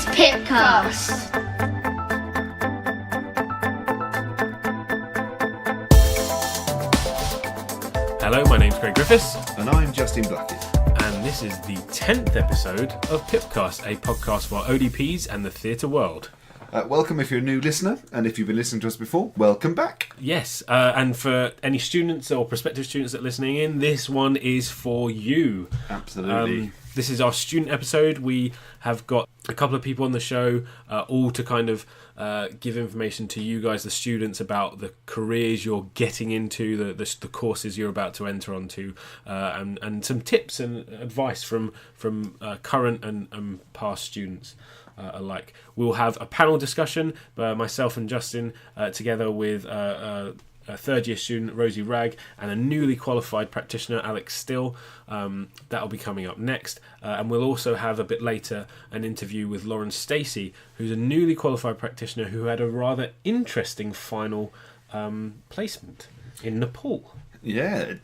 is PIPcast. Hello, my name's Craig Griffiths. And I'm Justin Blackett. And this is the 10th episode of PIPcast, a podcast for ODPs and the theatre world. Welcome if you're a new listener, and if you've been listening to us before, welcome back. Yes, and for any students or prospective students that are listening in, this one is for you. Absolutely. This is our student episode. We have got a couple of people on the show, all to kind of give information to you guys, the students, about the careers you're getting into, the courses you're about to enter onto, and some tips and advice from current and past students alike. We'll have a panel discussion by myself and Justin together with a third-year student, Rosie Wragg, and a newly qualified practitioner, Alex Still. That'll be coming up next. And we'll also have a bit later an interview with Stacey, who's a newly qualified practitioner who had a rather interesting final placement in Nepal. Yeah,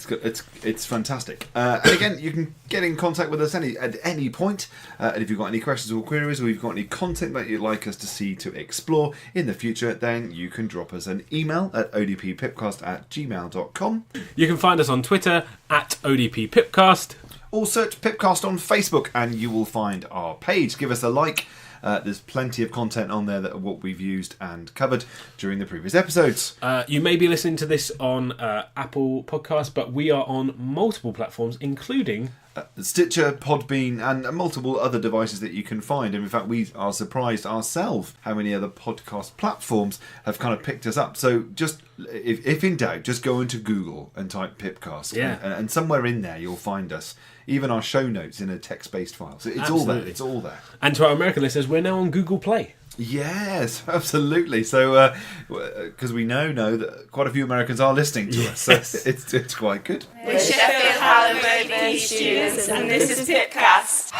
it's fantastic. And again, you can get in contact with us at any point. And if you've got any questions or queries, or you've got any content that you'd like us to see to explore in the future, then you can drop us an email at odppipcast@gmail.com. You can find us on Twitter at ODPPipcast. Or search Pipcast on Facebook and you will find our page. Give us a like. There's plenty of content on there that are what we've used and covered during the previous episodes. You may be listening to this on Apple Podcasts, but we are on multiple platforms, including Stitcher, Podbean, and multiple other devices that you can find. And in fact, we are surprised ourselves how many other podcast platforms have kind of picked us up. So just, if in doubt, just go into Google and type Pipcast. Yeah. And somewhere in there you'll find us. Even our show notes in a text-based file. So it's Absolutely. all there. It's all there. And to our American listeners, we're now on Google Play. Yes, absolutely. So, because we know that quite a few Americans are listening to us, so it's quite good. We're Sheffield Hallam ODP students, and this is PIPcast.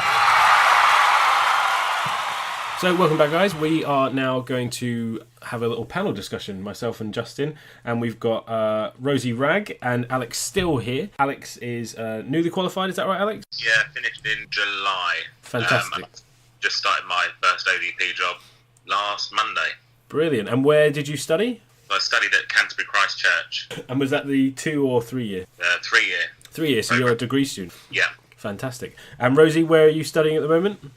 So, welcome back, guys. We are now going to have a little panel discussion, myself and Justin, and we've got Rosie Wragg and Alex Still here. Alex is newly qualified, is that right, Alex? Yeah, finished in July. Fantastic. Just started my first ODP job last Monday. Brilliant. And where did you study? I studied at Canterbury Christ Church. And was that the 2 or 3 year? 3 year. 3 years, so you're a degree student. Yeah. Fantastic. And Rosie, where are you studying at the moment?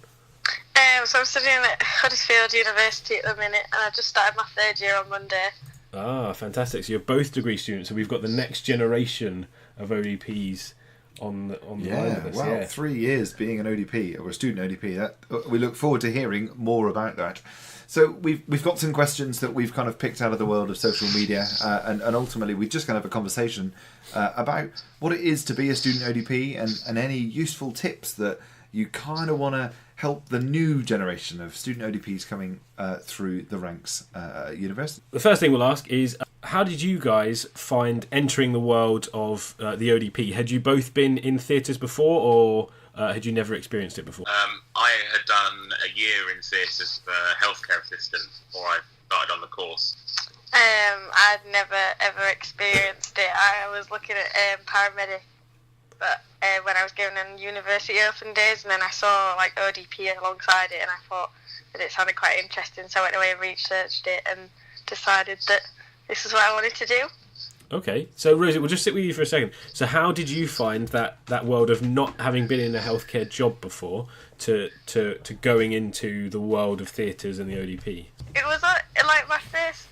So I'm studying at Huddersfield University at the minute, and I just started my third year on Monday. Ah, fantastic. So you're both degree students, so we've got the next generation of ODPs on the line with us. Wow, Yeah. 3 years being an ODP, or a student ODP. That we look forward to hearing more about that. So we've got some questions that we've kind of picked out of the world of social media, and ultimately we're just going to have a conversation about what it is to be a student ODP and any useful tips that you kind of want to help the new generation of student ODPs coming through the ranks at university. The first thing we'll ask is, how did you guys find entering the world of the ODP? Had you both been in theatres before, or had you never experienced it before? I had done a year in theatre as a healthcare assistant before I started on the course. I'd never ever experienced it. I was looking at paramedic, but when I was going on university open days, and then I saw like ODP alongside it, and I thought that it sounded quite interesting, so I went away and researched it and decided that this is what I wanted to do. Okay, so Rosie, we'll just sit with you for a second. So how did you find that world of not having been in a healthcare job before to going into the world of theatres and the ODP? It was like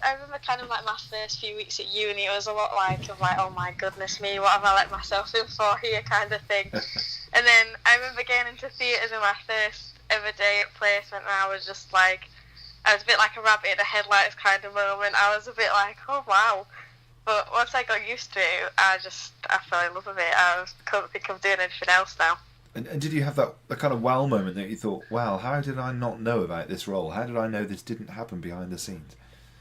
I remember kind of like my first few weeks at uni, it was a lot like, oh my goodness me, what have I let myself in for here kind of thing. And then I remember getting into theatres in my first ever day at placement, and I was just like, I was a bit like a rabbit in the headlights kind of moment. I was a bit like, oh wow. But once I got used to it, I fell in love with it. I couldn't think of doing anything else now. And did you have that kind of wow moment that you thought, wow, how did I not know about this role? How did I know this didn't happen behind the scenes?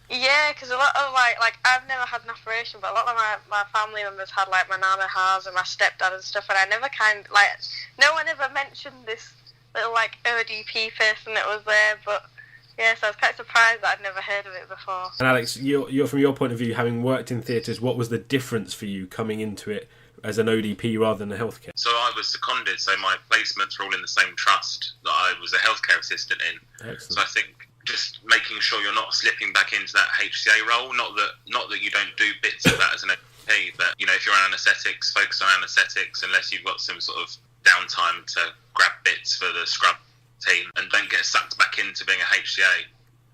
Yeah, because a lot of like I've never had an operation, but a lot of my family members had, like my nana has and my stepdad and stuff, and I never no one ever mentioned this little like ODP person that was there, but yeah, so I was quite surprised that I'd never heard of it before. And Alex, you're from your point of view, having worked in theatres, what was the difference for you coming into it as an ODP rather than a healthcare? So I was seconded, so my placements were all in the same trust that I was a healthcare assistant in. Excellent. So I think just making sure you're not slipping back into that HCA role, not that you don't do bits of that as an ODP, but if you're on anaesthetics, focus on anaesthetics unless you've got some sort of downtime to grab bits for the scrub team, and don't get sucked back into being a HCA,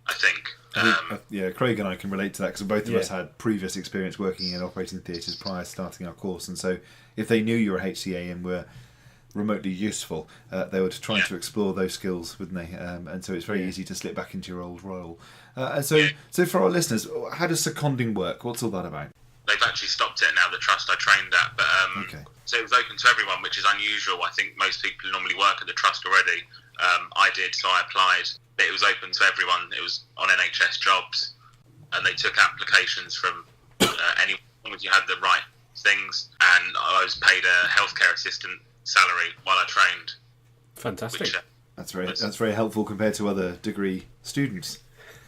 I think. Craig and I can relate to that because both of us had previous experience working in operating theatres prior to starting our course, and so if they knew you were a HCA and were remotely useful, they were trying to explore those skills, wouldn't they? And so it's very easy to slip back into your old role. And so for our listeners, how does seconding work? What's all that about? They've actually stopped it now, the trust I trained at, but so it was open to everyone, which is unusual. I think most people normally work at the trust already. I did, so I applied. But it was open to everyone. It was on NHS jobs, and they took applications from anyone as long as you had the right things. And I was paid a healthcare assistant salary while I trained. Fantastic. Which, that's very helpful compared to other degree students.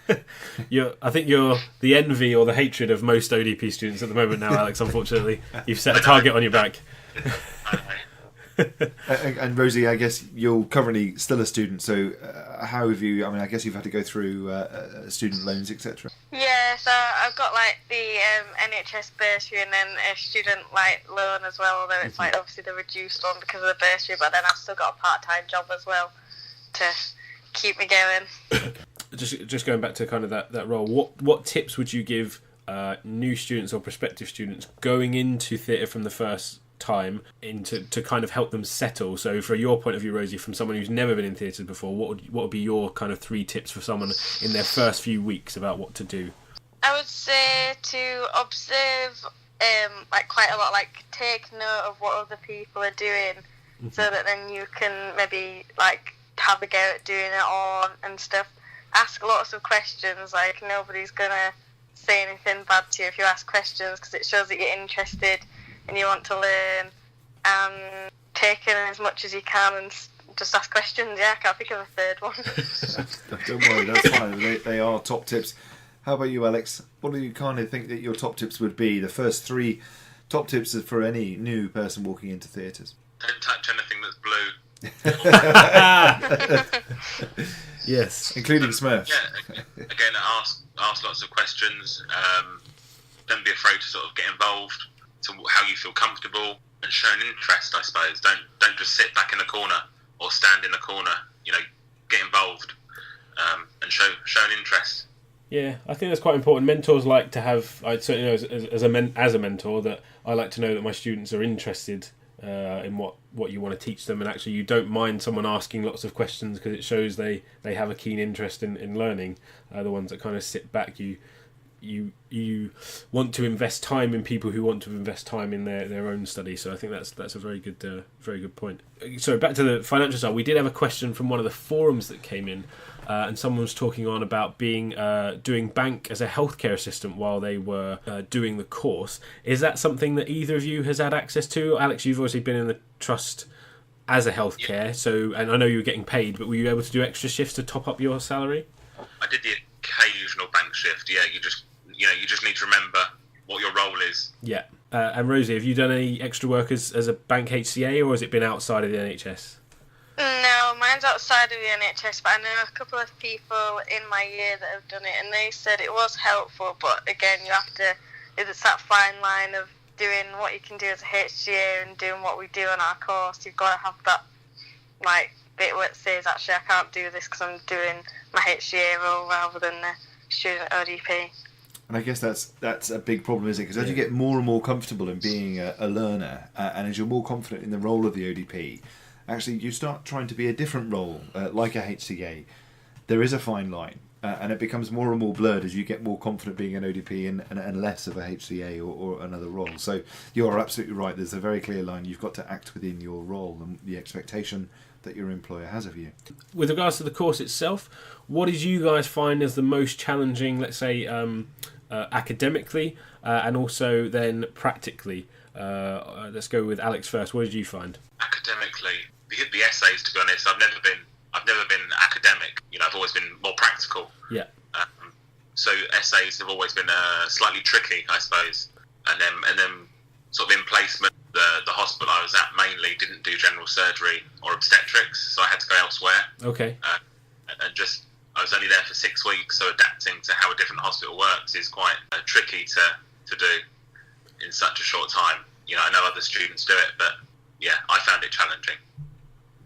I think you're the envy or the hatred of most ODP students at the moment now, Alex. Unfortunately, you've set a target on your back. And Rosie, I guess you're currently still a student, so how have you, I guess you've had to go through student loans, etc. Yeah, so I've got the NHS bursary and then a student loan as well, although it's obviously the reduced one because of the bursary, but then I've still got a part-time job as well to keep me going. Just going back to kind of that role, what tips would you give new students or prospective students going into theatre from the first time to kind of help them settle? So for your point of view, Rosie, from someone who's never been in theatre before, what would be your kind of 3 tips for someone in their first few weeks about what to do? I would say to observe quite a lot, take note of what other people are doing, so that then you can maybe have a go at doing it all and stuff. Ask lots of questions. Nobody's gonna say anything bad to you if you ask questions, because it shows that you're interested and you want to learn, and take in as much as you can and just ask questions. I can't think of a third one. Don't worry, that's fine. They are top tips. How about you, Alex? What do you kind of think that your top tips would be? The first 3 top tips for any new person walking into theatres. Don't touch anything that's blue. Yes, including Smurfs. Again, ask lots of questions. Don't be afraid to sort of get involved to how you feel comfortable, and show an interest, I suppose. Don't just sit back in the corner or stand in the corner. Get involved and show an interest. Yeah, I think that's quite important. Mentors like to have. I certainly know as a mentor that I like to know that my students are interested in what you want to teach them, and actually you don't mind someone asking lots of questions, because it shows they have a keen interest in learning. The ones that kind of sit back, you want to invest time in people who want to invest time in their own study. So I think that's a very good point. So back to the financial side, we did have a question from one of the forums that came in, and someone was talking on about doing bank as a healthcare assistant while they were doing the course. Is that something that either of you has had access to? Alex, you've obviously been in the trust as a healthcare, and I know you were getting paid, but were you able to do extra shifts to top up your salary? I did the occasional bank shift. Yeah, you just need to remember what your role is. Yeah. And Rosie, have you done any extra work as a bank HCA, or has it been outside of the NHS? No, mine's outside of the NHS, but I know a couple of people in my year that have done it, and they said it was helpful, but again, you have to, it's that fine line of doing what you can do as a HCA and doing what we do on our course. You've got to have that bit where it says, actually, I can't do this because I'm doing my HCA role rather than the student ODP. And I guess that's a big problem, isn't it? Because as you get more and more comfortable in being a learner, and as you're more confident in the role of the ODP, actually you start trying to be a different role, like a HCA. There is a fine line, and it becomes more and more blurred as you get more confident being an ODP and less of a HCA or another role. So you are absolutely right. There's a very clear line. You've got to act within your role and the expectation that your employer has of you. With regards to the course itself, what did you guys find as the most challenging, let's say, academically, and also then practically? Let's go with Alex first. What did you find? Academically, the essays, to be honest, I've never been academic. I've always been more practical. Yeah. So essays have always been slightly tricky, I suppose. And then sort of in placement, the hospital I was at mainly didn't do general surgery or obstetrics, so I had to go elsewhere. Okay. And just, I was only there for 6 weeks, so adapting to how a different hospital works is quite tricky to do in such a short time. You know, I know other students do it, but yeah, I found it challenging.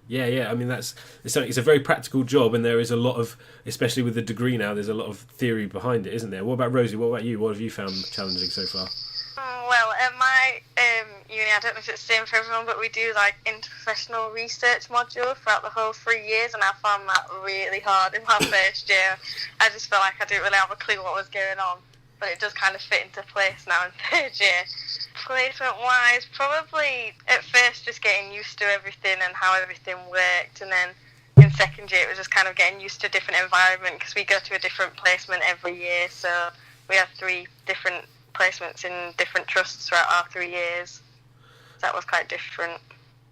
Yeah. I mean, it's a very practical job, and there is a lot of, especially with the degree now, there's a lot of theory behind it, isn't there? What about Rosie? What about you? What have you found challenging so far? Well, at my uni, I don't know if it's the same for everyone, but we do like interprofessional research module throughout the whole 3 years, and I found that really hard in my first year. I just felt like I didn't really have a clue what was going on, but it does kind of fit into place now in third year. Placement-wise, probably at first just getting used to everything and how everything worked, and then in second year it was just kind of getting used to a different environment because we go to a different placement every year, so we have 3 different placements in different trusts throughout our 3 years. That was quite different.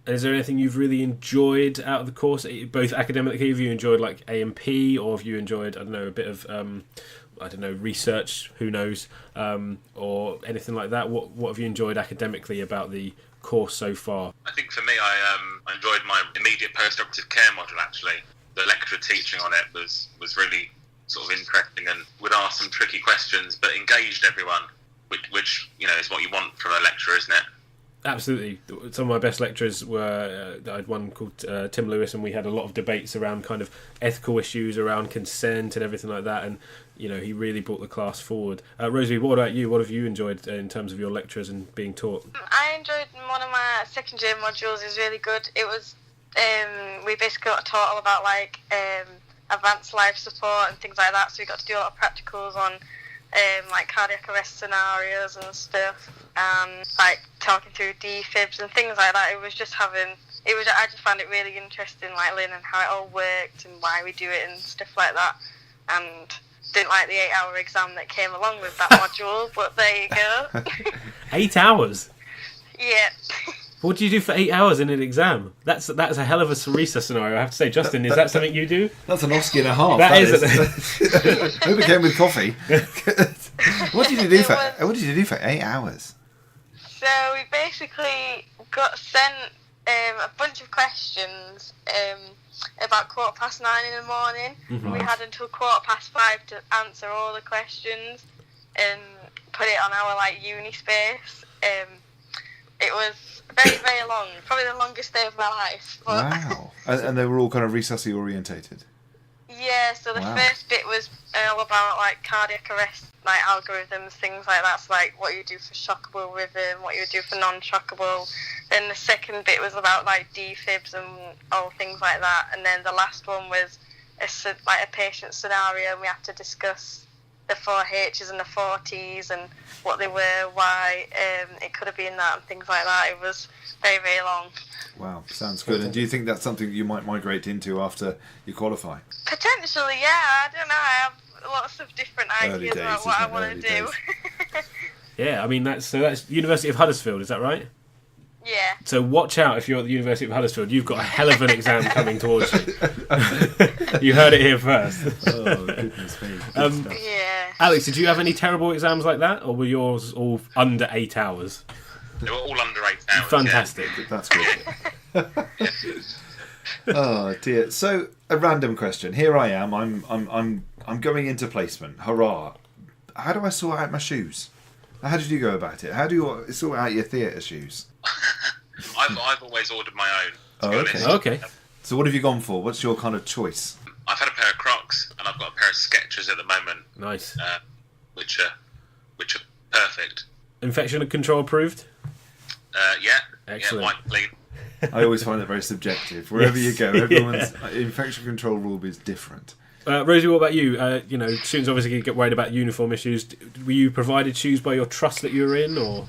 Is there anything you've really enjoyed out of the course, both academically? Have you enjoyed like A&P, or have you enjoyed, I don't know, a bit of research, who knows, or anything like that? What have you enjoyed academically about the course so far? I think for me, I enjoyed my immediate post-operative care module, actually. The lecturer teaching on it was really sort of interesting and would ask some tricky questions, but engaged everyone, which you know, is what you want from a lecturer, isn't it? Absolutely. Some of my best lecturers were, I had one called Tim Lewis, and we had a lot of debates around kind of ethical issues around consent and everything like that, and you know, he really brought the class forward. Rosie, what about you? What have you enjoyed in terms of your lectures and being taught? I enjoyed one of my second year modules. Is really good. It was we basically got taught all about like advanced life support and things like that, so we got to do a lot of practicals on like cardiac arrest scenarios and stuff, and like talking through defibs and things like that. I just found it really interesting, like learning how it all worked and why we do it and stuff like that, and didn't like the 8-hour exam that came along with that module, but there you go. 8 hours? Yeah. What do you do for 8 hours in an exam? That's a hell of a research scenario, I have to say. Justin, is that something you do? That's an Oscar and a half. That is. I hope it came with coffee. What did you do for 8 hours? So we basically got sent a bunch of questions about 9:15 in the morning. Mm-hmm. We had until 5:15 to answer all the questions and put it on our like uni space. It was very, very long, probably the longest day of my life. But Wow. And they were all kind of resusci orientated. yeah, so the first bit was all about like cardiac arrest, like algorithms, things like that. So like what you do for shockable rhythm, what you would do for non-shockable. Then the second bit was about like defibs and all things like that. And then the last one was a patient scenario, and we had to discuss the 4 H's and the 4 T's and what they were, why it could have been that and things like that. It was very, very long. Wow, sounds good. And do you think that's something you might migrate into after you qualify? Potentially, yeah. I don't know. I have lots of different Early ideas days, about what I isn't it? want Early to do. days. Yeah, I mean, that's University of Huddersfield, is that right? Yeah. So watch out if you're at the University of Huddersfield. You've got a hell of an exam coming towards you. You heard it here first. Oh, goodness me. Yeah. Alex, did you have any terrible exams like that, or were yours all under 8 hours? They were all under 8 hours. Fantastic. Yeah. That's good. Oh dear. So a random question. Here I am. I'm going into placement. Hurrah! How do I sort out my shoes? How did you go about it? How do you sort out your theatre shoes? I've always ordered my own. Oh, okay. Okay. So what have you gone for? What's your kind of choice? I've had a pair of Crocs and I've got a pair of Skechers at the moment. Nice. Which are perfect. Infection control approved? Yeah. Excellent. Yeah, white clean. I always find it very subjective. Wherever you go, everyone's infection control rule is different. Rosie, what about you? Students obviously get worried about uniform issues. Were you provided shoes by your trust that you were in, or?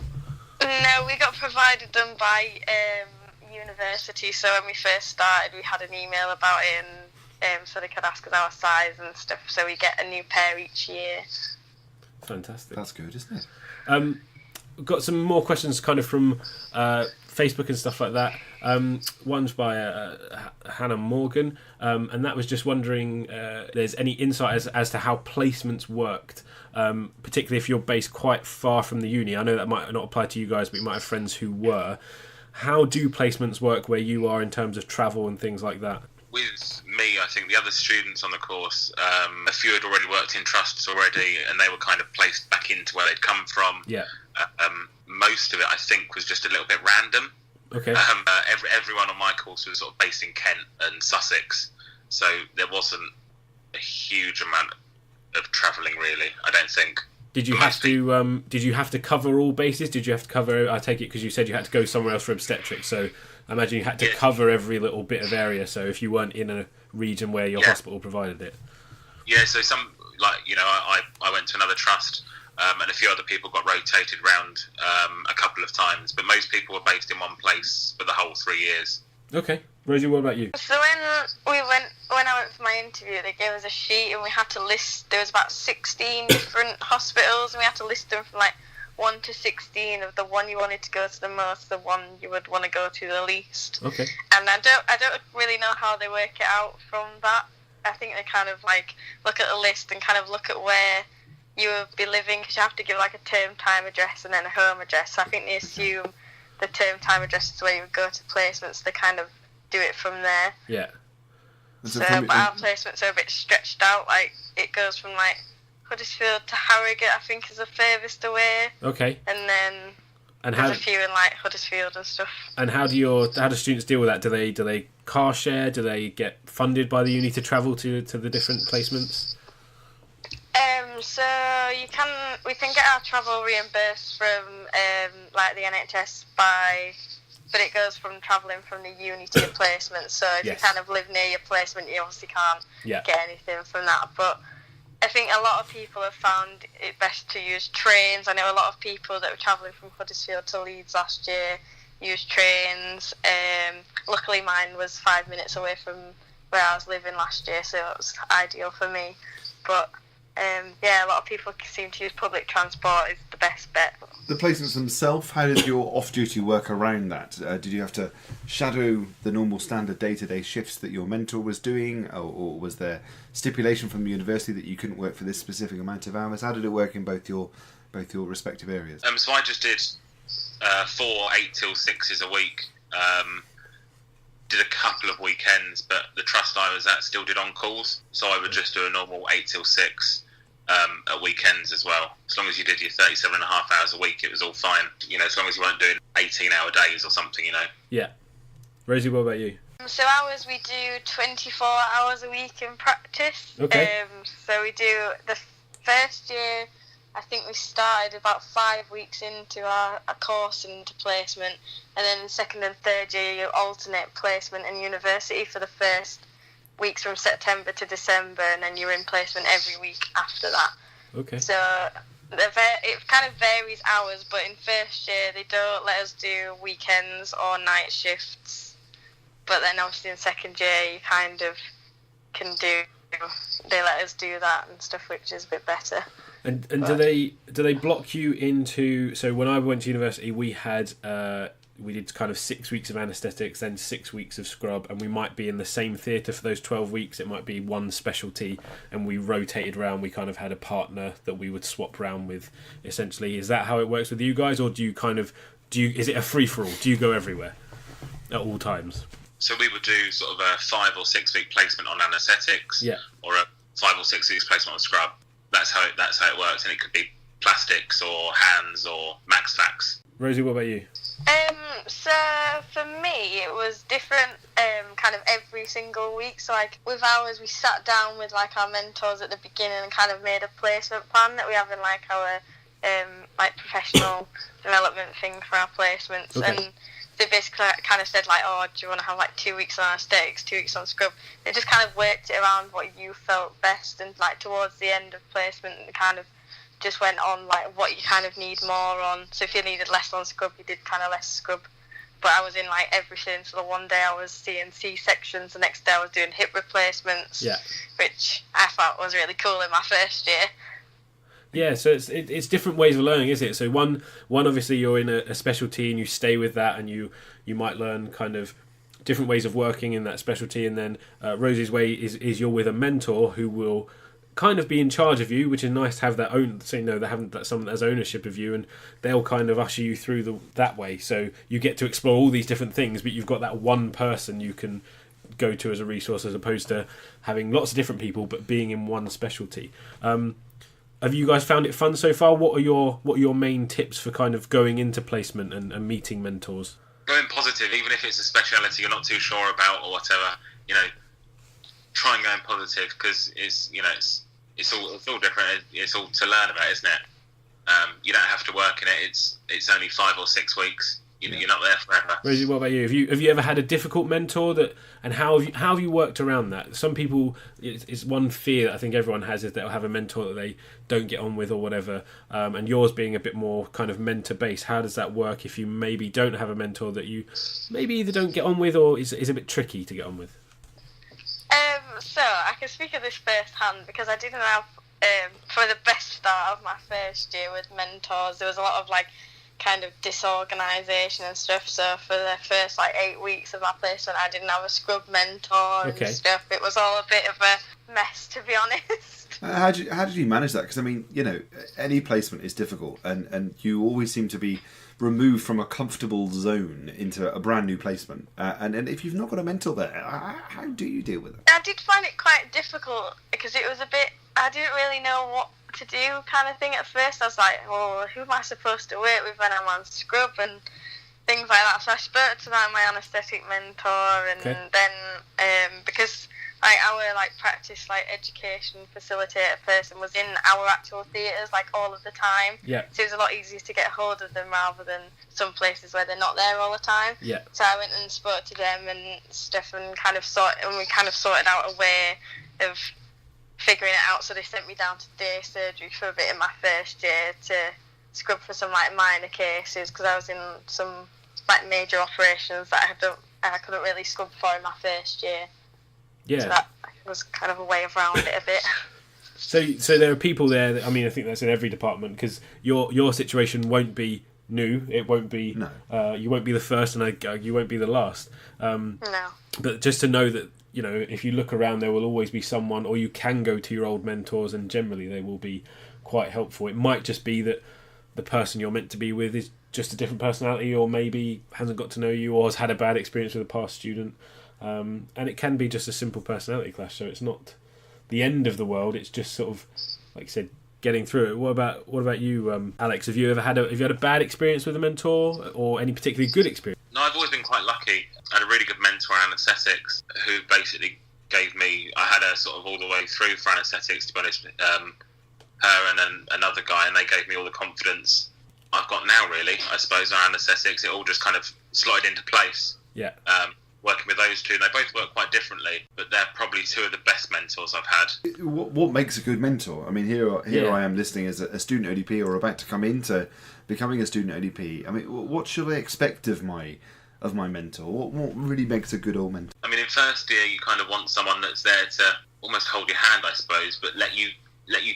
No, we got provided them by university. So when we first started, we had an email about it, and so they could ask us our size and stuff. So we get a new pair each year. Fantastic. That's good, isn't it? We've got some more questions kind of from Facebook and stuff like that. One's by Hannah Morgan, and that was just wondering there's any insight as to how placements worked, particularly if you're based quite far from the uni. I know that might not apply to you guys, but you might have friends who were. How do placements work where you are in terms of travel and things like that? With me, I think the other students on the course, a few had already worked in trusts already, and they were kind of placed back into where they'd come from. Yeah. Most of it, I think, was just a little bit random. Okay. Everyone on my course was sort of based in Kent and Sussex, so there wasn't a huge amount of travelling, really, I don't think. Did you have to cover all bases? Did you have to cover? I take it because you said you had to go somewhere else for obstetrics, so I imagine you had to cover every little bit of area. So if you weren't in a region where your hospital provided it. Yeah. So some, I went to another trust, and a few other people got rotated around a couple of times, but most people were based in one place for the whole 3 years. Okay. Rosie, what about you? So when I went for my interview, they gave us a sheet and we had to list, there was about 16 different hospitals, and we had to list them from 1 to 16 of the one you wanted to go to the most, the one you would want to go to the least. Okay. And I don't really know how they work it out from that. I think they kind of look at the list and kind of look at where you would be living, because you have to give a term time address and then a home address. So I think they assume the term time address is where you would go to placements. They kind of do it from there. Yeah. So, but our placements are a bit stretched out. It goes from Huddersfield to Harrogate, I think, is the furthest away. Okay. And then there's a few in Huddersfield and stuff. And how do students deal with that? Do they car share? Do they get funded by the uni to travel to the different placements? So we can get our travel reimbursed from the NHS but it goes from travelling from the uni to your placement. So if you kind of live near your placement, you obviously can't get anything from that. But I think a lot of people have found it best to use trains. I know a lot of people that were travelling from Huddersfield to Leeds last year used trains. Luckily mine was 5 minutes away from where I was living last year, so it was ideal for me. But a lot of people seem to use public transport is the best bet. The placements themselves, how did your off-duty work around that? Did you have to shadow the normal standard day-to-day shifts that your mentor was doing, or was there stipulation from the university that you couldn't work for this specific amount of hours? How did it work in both your respective areas? So I just did 4 8 till 6s a week. Did a couple of weekends, but the trust I was at still did on-calls, so I would just do a normal 8 till 6 at weekends as well. As long as you did your 37.5 hours a week, it was all fine. As long as you weren't doing 18-hour days or something, Yeah. Rosie, what about you? So ours, we do 24 hours a week in practice. Okay. So we do the first year, I think we started about 5 weeks into our course into placement, and then the second and third year you alternate placement and university for the first weeks from September to December, and then you're in placement every week after that. Okay. So it kind of varies hours, but in first year they don't let us do weekends or night shifts, but then obviously in second year you kind of can do, they let us do that and stuff, which is a bit better. And do they block you into? So when I went to university, we did kind of 6 weeks of anaesthetics, then 6 weeks of scrub, and we might be in the same theatre for those 12 weeks. It might be one specialty, and we rotated around. We kind of had a partner that we would swap around with, essentially. Is that how it works with you guys, or is it a free-for-all? Do you go everywhere at all times? So we would do sort of a 5 or 6 week placement on anaesthetics, or a 5 or 6 weeks placement on scrub. That's how it works, and it could be plastics or hands or max fax. Rosie, what about you? So for me, it was different kind of every single week. So with ours, we sat down with our mentors at the beginning and kind of made a placement plan that we have in our professional development thing for our placements. Okay. And they basically kind of said do you want to have 2 weeks on anaesthetics, 2 weeks on scrub? They just kind of worked it around what you felt best, and towards the end of placement, they kind of just went on what you kind of need more on. So if you needed less on scrub, you did kind of less scrub. But I was in everything. So the one day I was seeing C-sections, the next day I was doing hip replacements, which I thought was really cool in my first year. Yeah, so it's different ways of learning, isn't it? So one obviously you're in a specialty and you stay with that, and you might learn kind of different ways of working in that specialty. And then Rosie's way is you're with a mentor who will kind of be in charge of you, which is nice to have that own. So they haven't that someone that has ownership of you, and they'll kind of usher you through that way. So you get to explore all these different things, but you've got that one person you can go to as a resource, as opposed to having lots of different people but being in one specialty. Have you guys found it fun so far? What are your main tips for kind of going into placement and meeting mentors? Going positive, even if it's a speciality you're not too sure about or whatever. Try and go in positive, because it's all different. It's all to learn about, isn't it? You don't have to work in it. It's only 5 or 6 weeks. You're not there forever. Rosie, what about you? Have you ever had a difficult mentor and how have you worked around that? Some people, it's one fear that I think everyone has, is they'll have a mentor that they don't get on with or whatever. And yours being a bit more kind of mentor based, how does that work if you maybe don't have a mentor that you maybe either don't get on with or is a bit tricky to get on with? So I can speak of this firsthand, because I didn't have for the best start of my first year with mentors. There was a lot of kind of disorganisation and stuff. So for the first 8 weeks of my placement, I didn't have a scrub mentor and stuff. It was all a bit of a mess, to be honest. How did you manage that? Because any placement is difficult, and you always seem to be removed from a comfortable zone into a brand new placement. And if you've not got a mentor there, how do you deal with it? I did find it quite difficult, because it was a bit, I didn't really know what to do kind of thing at first. I was like, well, who am I supposed to work with when I'm on scrub and things like that? So I spoke to my anaesthetic mentor, and then because our practice education facilitator person was in our actual theatres all of the time. Yeah. So it was a lot easier to get hold of them rather than some places where they're not there all the time. Yeah. So I went and spoke to them and stuff, and we kind of sorted out a way of figuring it out. So they sent me down to day surgery for a bit in my first year to scrub for some minor cases, because I was in some major operations that I couldn't really scrub for in my first year. Yeah. So that was kind of a way around it a bit. So there are people there that, I think that's in every department, because your situation won't be new. It won't be. No. You won't be the first, and you won't be the last. No. But just to know that, if you look around, there will always be someone, or you can go to your old mentors, and generally they will be quite helpful. It might just be that the person you're meant to be with is just a different personality, or maybe hasn't got to know you, or has had a bad experience with a past student. And it can be just a simple personality clash, so it's not the end of the world. It's just sort of, like you said, getting through it. What about you, Alex? Have you had a bad experience with a mentor, or any particularly good experience? No, I've always been quite lucky. I had a really good mentor in anaesthetics who basically gave me, I had her sort of all the way through for anaesthetics, to be honest, her and then another guy, and they gave me all the confidence I've got now, really, I suppose, our anaesthetics. It all just kind of slotted into place. Yeah. Working with those two, they both work quite differently, but they're probably two of the best mentors I've had. What makes a good mentor? Here I am listening as a student ODP, or about to come into becoming a student ODP. What should I expect of my mentor? What really makes a good old mentor? In first year, you kind of want someone that's there to almost hold your hand, I suppose, but let you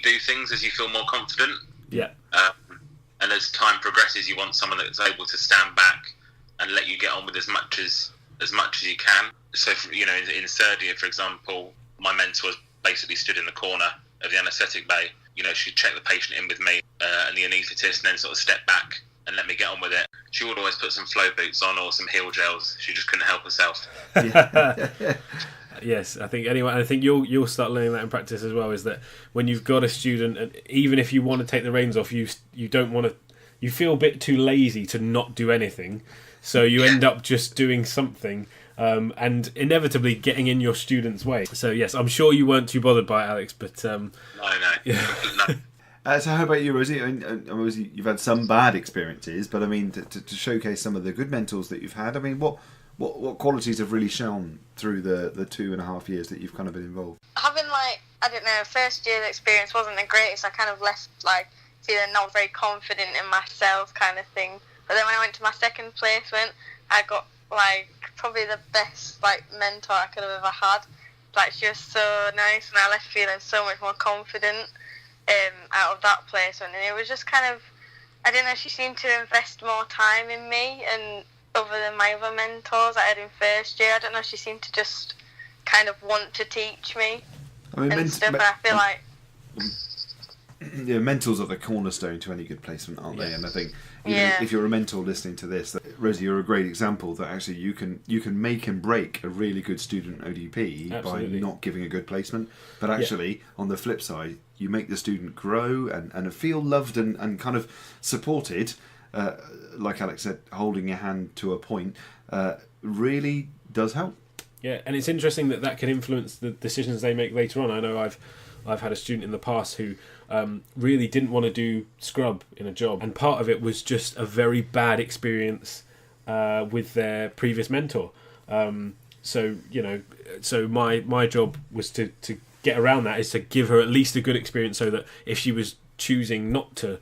do things as you feel more confident. Yeah. And as time progresses, you want someone that's able to stand back and let you get on with as much as you can. So, in third year, for example, my mentor basically stood in the corner of the anaesthetic bay. She'd check the patient in with me and the anaesthetist, and then sort of step back and let me get on with it. She would always put some flow boots on or some heel gels. She just couldn't help herself. Yes, I think you'll start learning that in practice as well, is that when you've got a student, and even if you want to take the reins off, you don't want to, you feel a bit too lazy to not do anything, so you end up just doing something, and inevitably getting in your student's way. So yes, I'm sure you weren't too bothered by it, Alex, but No. So how about you, Rosie? Rosie, you've had some bad experiences, but to showcase some of the good mentors that you've had, what qualities have really shone through the 2.5 years that you've kind of been involved? Having first year experience wasn't the greatest. I kind of left feeling not very confident in myself, kind of thing. But then when I went to my second placement, I got probably the best mentor I could have ever had. She was so nice, and I left feeling so much more confident. out of that placement, and it was just kind of, I don't know, she seemed to invest more time in me and other than my other mentors I had in first year. I don't know, she seemed to just kind of want to teach me stuff, and I feel like... Yeah, mentors are the cornerstone to any good placement, aren't they? And I think if you're a mentor listening to this, Rosie, you're a great example that actually you can make and break a really good student ODP by not giving a good placement. But actually, on the flip side, you make the student grow and feel loved and kind of supported. Like Alex said, holding your hand to a point really does help. Yeah, and it's interesting that can influence the decisions they make later on. I know I've had a student in the past who really didn't want to do scrub in a job, and part of it was just a very bad experience with their previous mentor. So my job was to get around that, is to give her at least a good experience, so that if she was choosing not to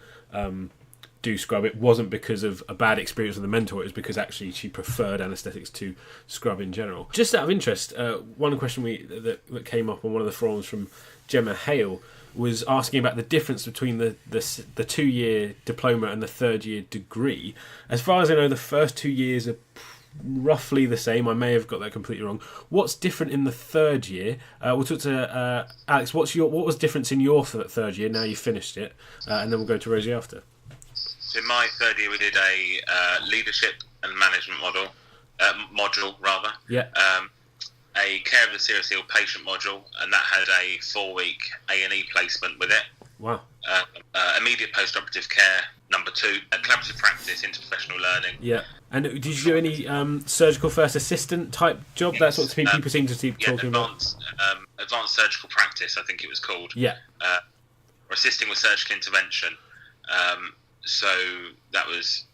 do scrub, it wasn't because of a bad experience with the mentor, it was because actually she preferred anaesthetics to scrub in general. Just out of interest, one question that came up on one of the forums from Gemma Hale was asking about the difference between the 2-year diploma and the 3rd-year degree. As far as I know, the first 2 years are roughly the same. I may have got that completely wrong. What's different in the 3rd year? We'll talk to Alex. What was difference in your 3rd year? Now you've finished it, and then we'll go to Rosie after. So in my 3rd year, we did a leadership and management module. Yeah. A care of the seriously ill patient module, and that had a 4-week A&E placement with it. Wow. Immediate post-operative care, number 2, a collaborative practice, interprofessional learning. Yeah. And did you do any surgical first assistant type job? Yes. That's what people seem to keep talking about. Advanced surgical practice, I think it was called. Yeah. Or assisting with surgical intervention. So that was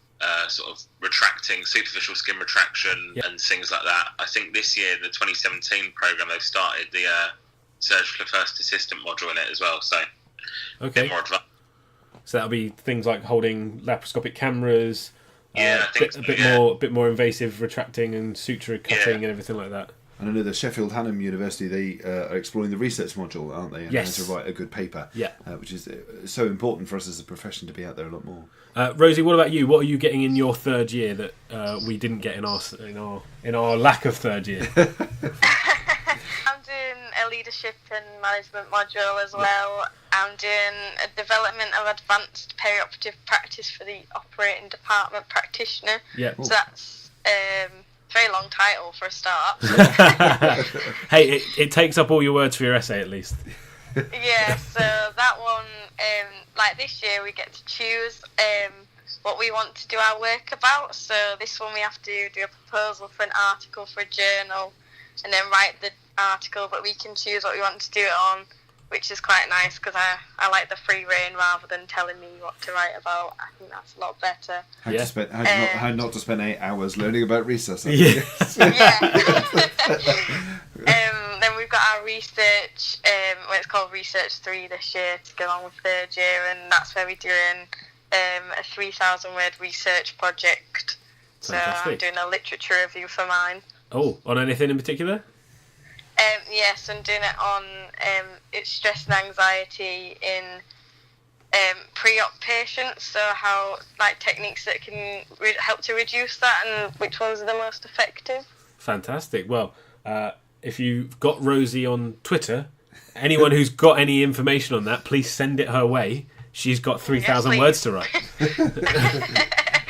sort of retracting, superficial skin retraction and things like that. I think this year, the 2017 programme, they've started the surgical first assistant module in it as well. So a bit more advanced. So that'll be things like holding laparoscopic cameras, I think a bit more invasive retracting and suture cutting and everything like that. And I know the Sheffield Hallam University, they are exploring the research module, aren't they? And how to write a good paper, which is so important for us as a profession to be out there a lot more. Rosie, what about you? What are you getting in your 3rd year that we didn't get in our lack of 3rd year? I'm doing a leadership and management module as well. I'm doing a development of advanced perioperative practice for the operating department practitioner. Yeah. So that's very long title for a start. Hey, it takes up all your words for your essay at least. Yeah, so that one, like this year we get to choose what we want to do our work about. So this one we have to do a proposal for an article for a journal and then write the article, but we can choose what we want to do it on, which is quite nice because I like the free reign rather than telling me what to write about. I think that's a lot better. How not to spend 8 hours learning about resus. Then we've got our research, it's called Research 3 this year to go on with 3rd year, and that's where we're doing a 3,000 word research project. Fantastic. So I'm doing a literature review for mine. Oh, on anything in particular? Yes, I'm doing it on it's stress and anxiety in pre-op patients, so how techniques that can help to reduce that and which ones are the most effective. Fantastic. Well, if you've got Rosie on Twitter, anyone who's got any information on that, please send it her way. She's got 3,000 words to write.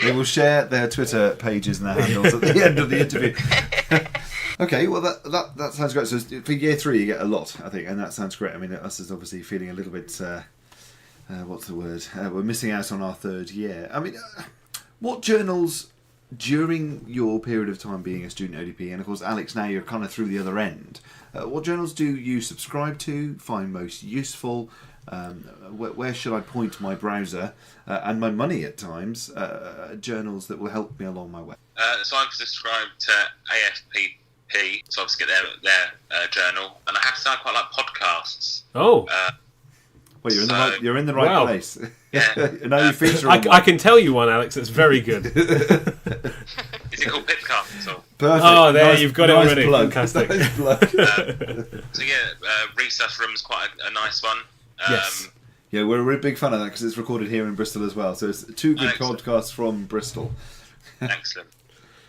They will share their Twitter pages and their handles at the end of the interview. Okay, well that sounds great. So for year 3 you get a lot, I think, and that sounds great. I mean, us is obviously feeling a little bit, what's the word? We're missing out on our 3rd year. I mean, what journals during your period of time being a student ODP, and of course Alex, now you're kind of through the other end, what journals do you subscribe to, find most useful? Where should I point my browser and my money at times, journals that will help me along my way? So I've subscribed to AFPP, so obviously get their journal, and I have to say I quite like podcasts. Oh. Well, you're in the right place. Yeah. Now you feature. I can tell you one, Alex. That's very good. Is it called PIPcast? Perfect. Oh, there you've got it already. Plug. Fantastic. Nice plug. So yeah, Resus Room's quite a nice one. Yes. Yeah, we're a big fan of that because it's recorded here in Bristol as well. So it's 2 good podcasts from Bristol. Excellent.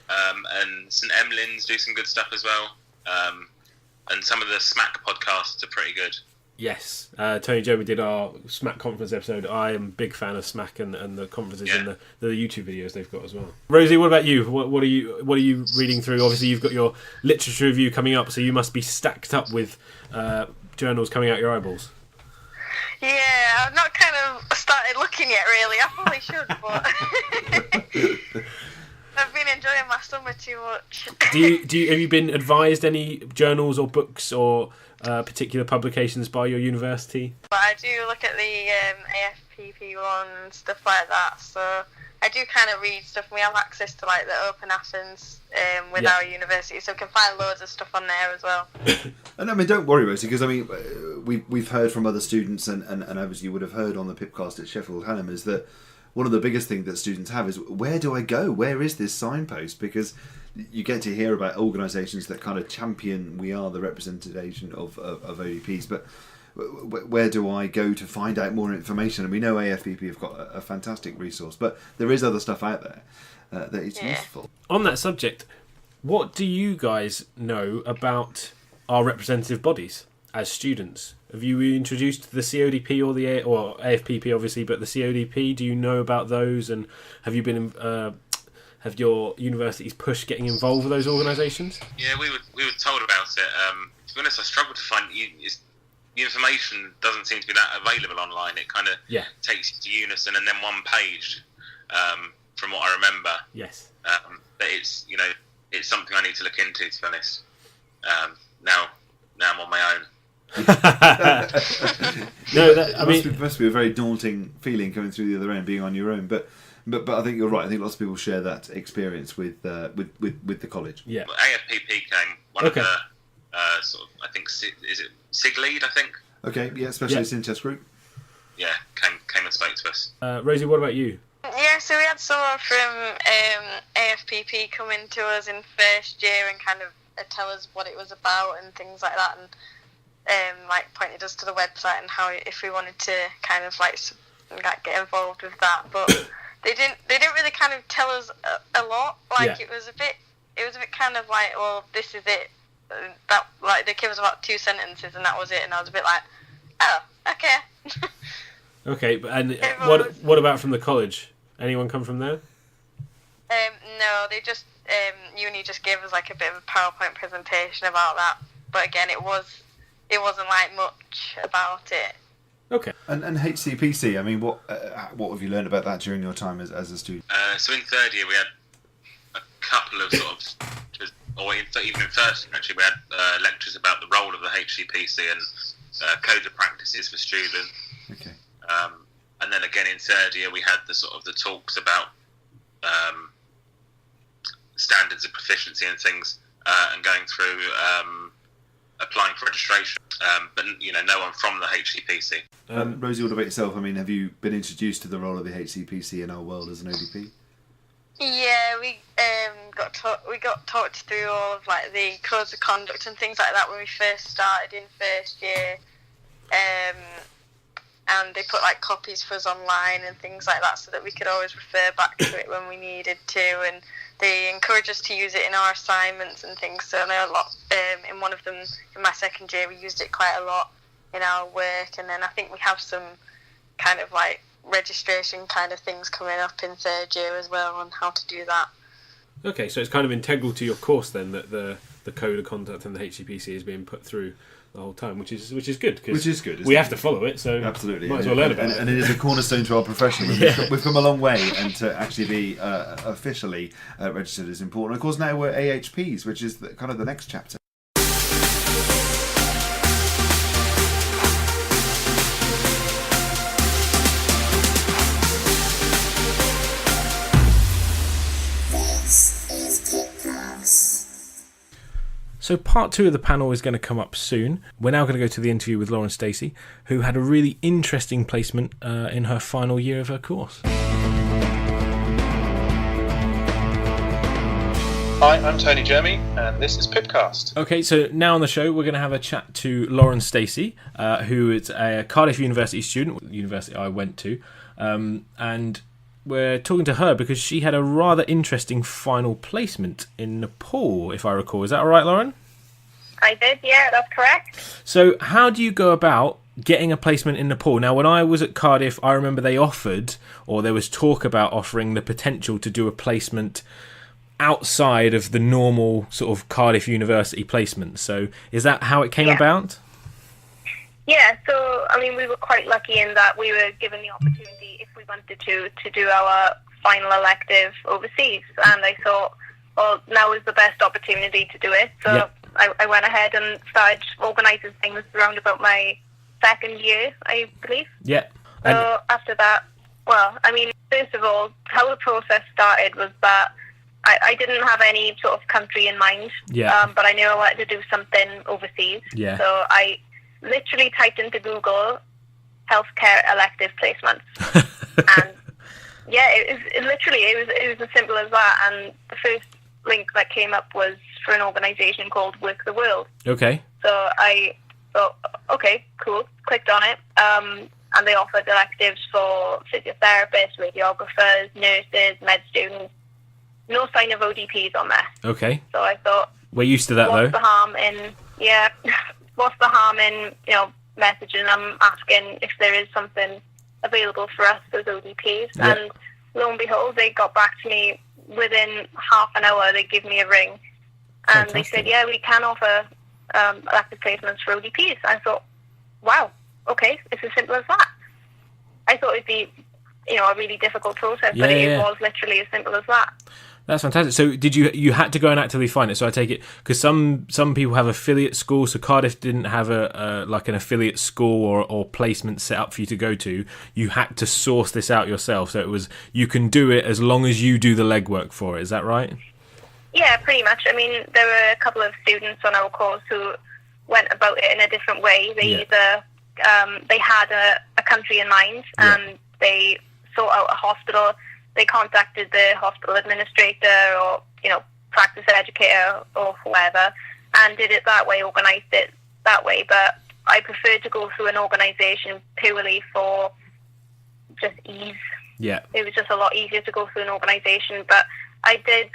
And St Emlyn's do some good stuff as well. And some of the Smack podcasts are pretty good. Yes, Tony Joe, we did our Smack conference episode. I am a big fan of Smack and the conferences and the YouTube videos they've got as well. Rosie, what about you? What are you reading through? Obviously, you've got your literature review coming up, so you must be stacked up with journals coming out your eyeballs. Yeah, I've not kind of started looking yet, really. I probably should, but I've been enjoying my summer too much. Have you been advised any journals or books or particular publications by your university? But I do look at the AFPP one and stuff like that, so I do kind of read stuff. We have access to like the Open Athens with our university, so we can find loads of stuff on there as well. And I mean, don't worry, Rosie, because I mean, we've heard from other students, and obviously you would have heard on the PIPcast at Sheffield Hallam, is that one of the biggest things that students have is, where do I go? Where is this signpost? Because you get to hear about organisations that kind of champion, we are the representation of ODPs, but where do I go to find out more information? And we know AFPP have got a fantastic resource, but there is other stuff out there that is useful. On that subject, what do you guys know about our representative bodies as students? Have you been introduced to the CODP or AFPP, obviously, but the CODP? Do you know about those? And have you been have your universities pushed getting involved with those organisations? Yeah, we were told about it. To be honest, I struggled to find the information doesn't seem to be that available online. It kind of takes you to Unison and then one page, from what I remember. Yes. But it's it's something I need to look into, to be honest. Now I'm on my own. No, I mean, it must be a very daunting feeling coming through the other end, being on your own. But I think you're right. I think lots of people share that experience with the college. Yeah. Well, AFPP came one of the sort of, I think, is it SIG lead? I think. Okay. Yeah. Specialist interest group. Yeah. Came and spoke to us. Rosie, what about you? Yeah, so we had someone from AFPP come in to us in first year and kind of tell us what it was about and things like that, and like pointed us to the website and how if we wanted to kind of like get involved with that, but they didn't really kind of tell us a lot. Like it was a bit kind of like, well, this is it. That like they gave us about 2 sentences and that was it, and I was a bit like, oh, okay. Okay, and what about from the college? Anyone come from there? No, they just uni just gave us like a bit of a PowerPoint presentation about that. But again, it wasn't like much about it. Okay. And HCPC, I mean, what have you learned about that during your time as a student? So in third year we had a couple of sort of, or even in first year actually, we had lectures about the role of the HCPC and code of practices for students. Okay. And then again in third year we had the sort of the talks about standards of proficiency and things, and going through applying for registration, but no one from the HCPC. Rosie, what about yourself? I mean, have you been introduced to the role of the HCPC in our world as an ODP? Yeah, we got talked through all of like the codes of conduct and things like that when we first started in first year, and they put like copies for us online and things like that so that we could always refer back to it when we needed to, and they encourage us to use it in our assignments and things. So I know a lot, in one of them in my second year we used it quite a lot in our work, and then I think we have some kind of like registration kind of things coming up in third year as well on how to do that. Okay, so it's kind of integral to your course then that the code of conduct and the HCPC is being put through the whole time, which is good. We have to follow it, so absolutely, might as well learn about it. And it is a cornerstone to our profession. We've come a long way, and to actually be officially registered is important. Of course, now we're AHPs, which is kind of the next chapter. So part 2 of the panel is going to come up soon. We're now going to go to the interview with Lauren Stacey, who had a really interesting placement in her final year of her course. Hi, I'm Tony Jeremy, and this is PIPcast. Okay, so now on the show, we're going to have a chat to Lauren Stacey, who is a Cardiff University student, the university I went to, and we're talking to her because she had a rather interesting final placement in Nepal, if I recall. Is that all right, Lauren? I did, yeah, that's correct. So how do you go about getting a placement in Nepal? Now, when I was at Cardiff, I remember they offered, or there was talk about offering the potential to do a placement outside of the normal sort of Cardiff University placement. So is that how it came about? Yeah, so, I mean, we were quite lucky in that we were given the opportunity, if we wanted to do our final elective overseas. And I thought, well, now is the best opportunity to do it. So I went ahead and started organising things around about my second year, I believe. Yeah. So after that, well, I mean, first of all, how the process started was that I didn't have any sort of country in mind, but I knew I wanted to do something overseas. Yeah. So I literally typed into Google healthcare elective placements, and it was as simple as that. And the first link that came up was for an organisation called Work the World. Okay. So I thought, okay, cool, clicked on it, and they offered electives for physiotherapists, radiographers, nurses, med students. No sign of ODPs on there. Okay. So I thought, we're used to that, what's the harm in messaging them, asking if there is something available for us as ODPs. Yeah. And lo and behold, they got back to me within half an hour. They gave me a ring, and they said, yeah, we can offer elective placements for ODPs. I thought, wow, okay, it's as simple as that. I thought it'd be, a really difficult process, but it was literally as simple as that. That's fantastic. So did you had to go and actively find it? So I take it, because some people have affiliate schools, so Cardiff didn't have an affiliate school or placement set up for you to go to. You had to source this out yourself. So it was, you can do it as long as you do the legwork for it. Is that right? Yeah, pretty much. I mean, there were a couple of students on our course who went about it in a different way. They either they had a country in mind, and they sought out a hospital. They contacted the hospital administrator or, practice educator or whoever, and did it that way, organised it that way. But I preferred to go through an organisation purely for just ease. Yeah. It was just a lot easier to go through an organisation. But I did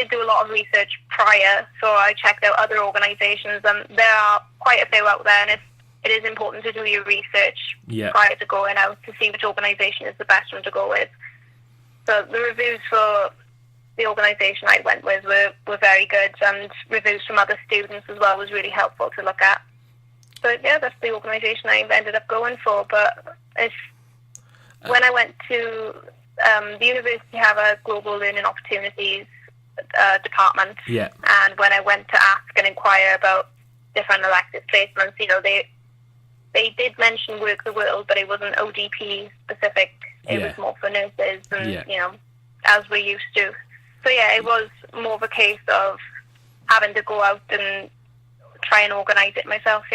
do a lot of research prior, so I checked out other organisations, and there are quite a few out there, and it is important to do your research prior to going out to see which organisation is the best one to go with. So the reviews for the organisation I went with were very good, and reviews from other students as well was really helpful to look at. So that's the organisation I ended up going for. But when I went to the university, have a global learning opportunities department, and when I went to ask and inquire about different elective placements, they did mention Work the World, but it wasn't ODP specific. It was more for nurses and, as we're used to. So, it was more of a case of having to go out and try and organise it myself,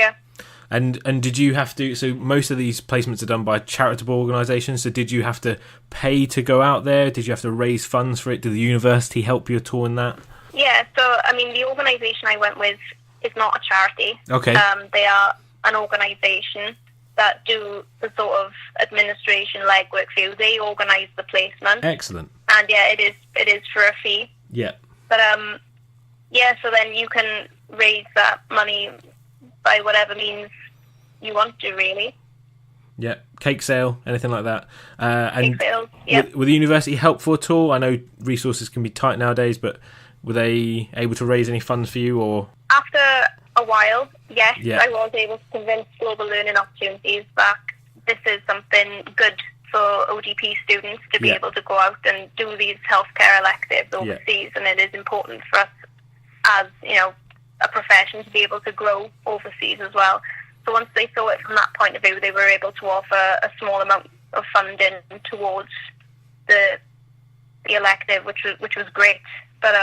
And did you have to, so most of these placements are done by charitable organisations, so did you have to pay to go out there? Did you have to raise funds for it? Did the university help you at all in that? Yeah, so, I mean, the organisation I went with is not a charity. Okay. They are an organisation that do the sort of administration legwork for you. They organise the placement. Excellent. And it is for a fee. Yeah. But so then you can raise that money by whatever means you want to, really. Yeah, cake sale, anything like that. Cake sales, yeah. Were the university helpful at all? I know resources can be tight nowadays, but were they able to raise any funds for you, or? After a while, yes, I was able to convince Global Learning Opportunities that this is something good for ODP students to be able to go out and do these healthcare electives overseas, and it is important for us as, a profession to be able to grow overseas as well. So once they saw it from that point of view, they were able to offer a small amount of funding towards the elective, which was great. But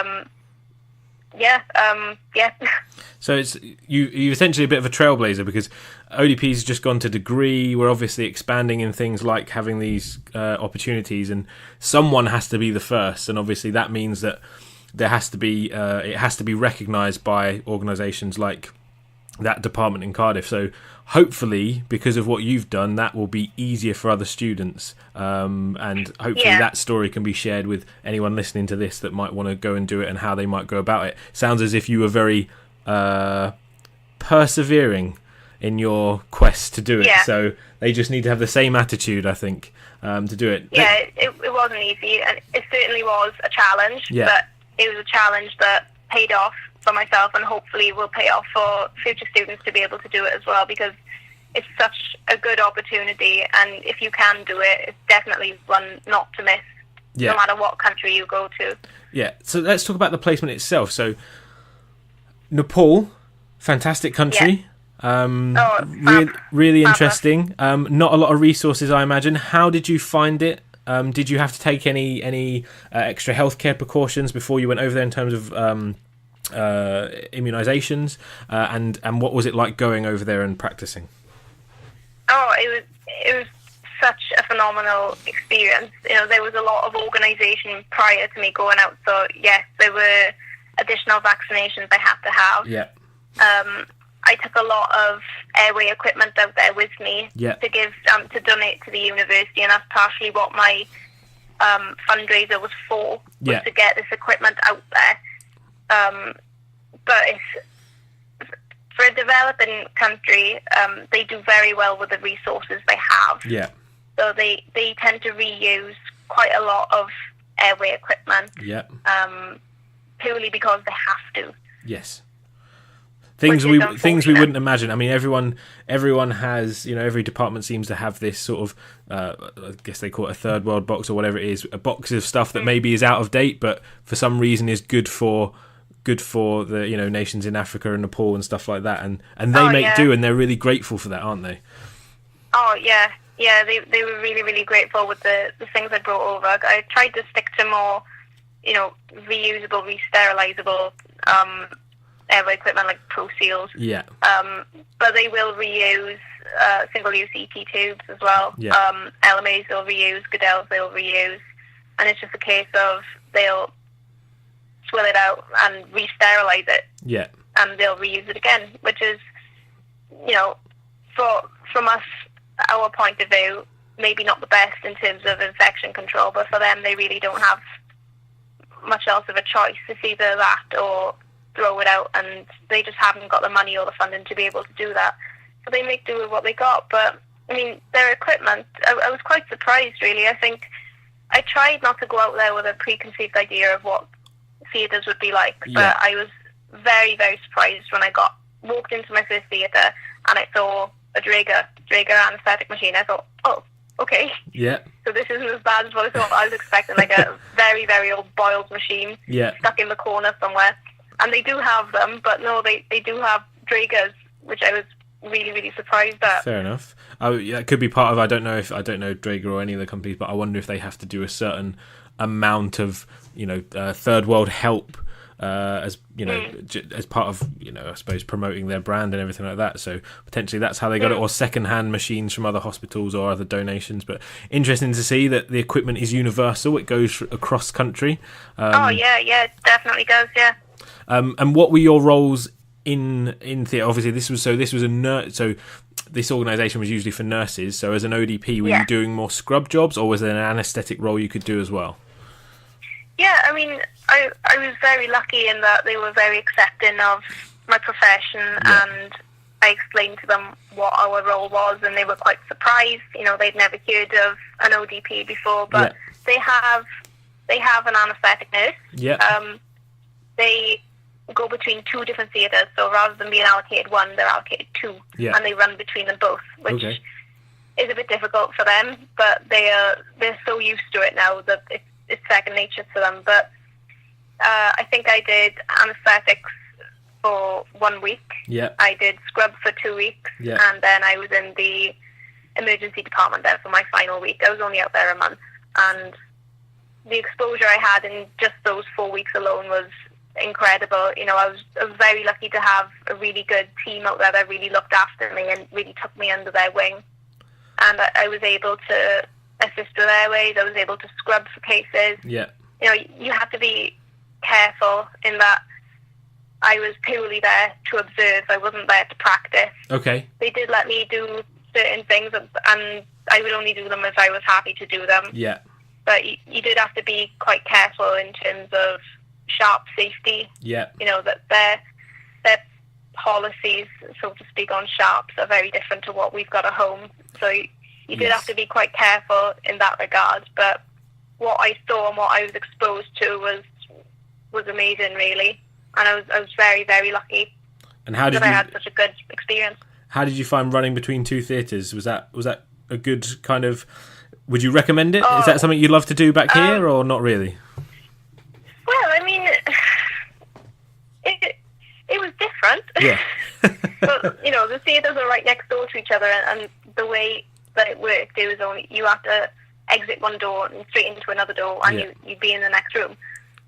So it's you're essentially a bit of a trailblazer, because ODP's just gone to degree. We're obviously expanding in things like having these opportunities, and someone has to be the first. And obviously that means that there has to be it has to be recognised by organisations like that department in Cardiff. So hopefully, because of what you've done, that will be easier for other students, and hopefully that story can be shared with anyone listening to this that might want to go and do it and how they might go about it. Sounds as if you were very persevering in your quest to do it, so they just need to have the same attitude, I think, to do it. It wasn't easy, and it certainly was a challenge, but it was a challenge that paid off for myself, and hopefully will pay off for future students to be able to do it as well, because it's such a good opportunity, and if you can do it, it's definitely one not to miss, no matter what country you go to. Yeah, so let's talk about the placement itself. So Nepal, fantastic country. Really interesting. Not a lot of resources, I imagine. How did you find it? Did you have to take any extra healthcare precautions before you went over there in terms of immunisations? And what was it like going over there and practicing? It was such a phenomenal experience. There was a lot of organisation prior to me going out. So yes, there were additional vaccinations I had to have. Yeah. I took a lot of airway equipment out there with me to give to donate to the university, and that's partially what my fundraiser was for, was to get this equipment out there. But for a developing country, they do very well with the resources they have. Yeah. So they tend to reuse quite a lot of airway equipment. Yeah. Purely because they have to. Yes. Things we wouldn't imagine. I mean, everyone has, every department seems to have this sort of, I guess they call it a third world box or whatever it is, a box of stuff that maybe is out of date, but for some reason is good for the nations in Africa and Nepal and stuff like that, and they make do, and they're really grateful for that, aren't they? Oh yeah, they were really, really grateful with the things I brought over. I tried to stick to more, reusable, re-sterilisable airway equipment like Pro Seals. Yeah. But they will reuse single-use ET tubes as well. Yeah. LMAs they'll reuse, Goodell's they'll reuse, and it's just a case of they'll swill it out and re-sterilise it. Yeah. And they'll reuse it again, which is, from us, our point of view, maybe not the best in terms of infection control, but for them, they really don't have much else of a choice. It's either that or throw it out, and they just haven't got the money or the funding to be able to do that. So they make do with what they got. But, I mean, their equipment, I was quite surprised, really. I think I tried not to go out there with a preconceived idea of what theatres would be like, but I was very, very surprised when I walked into my first theatre and I saw a Draeger anaesthetic machine. I thought, oh, okay. Yeah. So this isn't as bad as what I thought. I was expecting like a very, very old boiled machine stuck in the corner somewhere. And they do have them, but no, they do have Draegers, which I was really, really surprised at. Fair enough. It could be part of, I don't know Draeger or any of the companies, but I wonder if they have to do a certain amount of, third world help, as part of, I suppose, promoting their brand and everything like that. So potentially that's how they got it, or second-hand machines from other hospitals or other donations. But interesting to see that the equipment is universal. It goes across country. It definitely does, yeah. And what were your roles in theatre? Obviously, this was a nurse. So this organisation was usually for nurses. So as an ODP, were you doing more scrub jobs, or was there an anaesthetic role you could do as well? Yeah, I mean, I was very lucky in that they were very accepting of my profession, and I explained to them what our role was, and they were quite surprised. They'd never heard of an ODP before, but they have an anaesthetic nurse. Yeah. They go between two different theatres, so rather than being allocated one, they're allocated two, and they run between them both, which is a bit difficult for them, but they're so used to it now that it's second nature to them. But I think I did anaesthetics for 1 week. Yeah. I did scrub for 2 weeks, and then I was in the emergency department there for my final week. I was only out there a month, and the exposure I had in just those 4 weeks alone was incredible. I was very lucky to have a really good team out there that really looked after me and really took me under their wing, and I was able to assist with airways. I was able to scrub for cases. You have to be careful in that I was purely there to observe. I wasn't there to practice. Okay. They did let me do certain things, and I would only do them if I was happy to do them. Yeah. But you did have to be quite careful in terms of sharp safety. Yeah. That their policies, so to speak, on sharps are very different to what we've got at home. So you did have to be quite careful in that regard. But what I saw and what I was exposed to was amazing, really. And I was very, very lucky. And how did I had such a good experience. How did you find running between two theatres? Was that a good kind of? Would you recommend it? Is that something you'd love to do back here, or not really? Well, I mean, it was different. Yeah. But the theatres are right next door to each other, and the way that it worked, it was only you have to exit one door and straight into another door, and you'd be in the next room.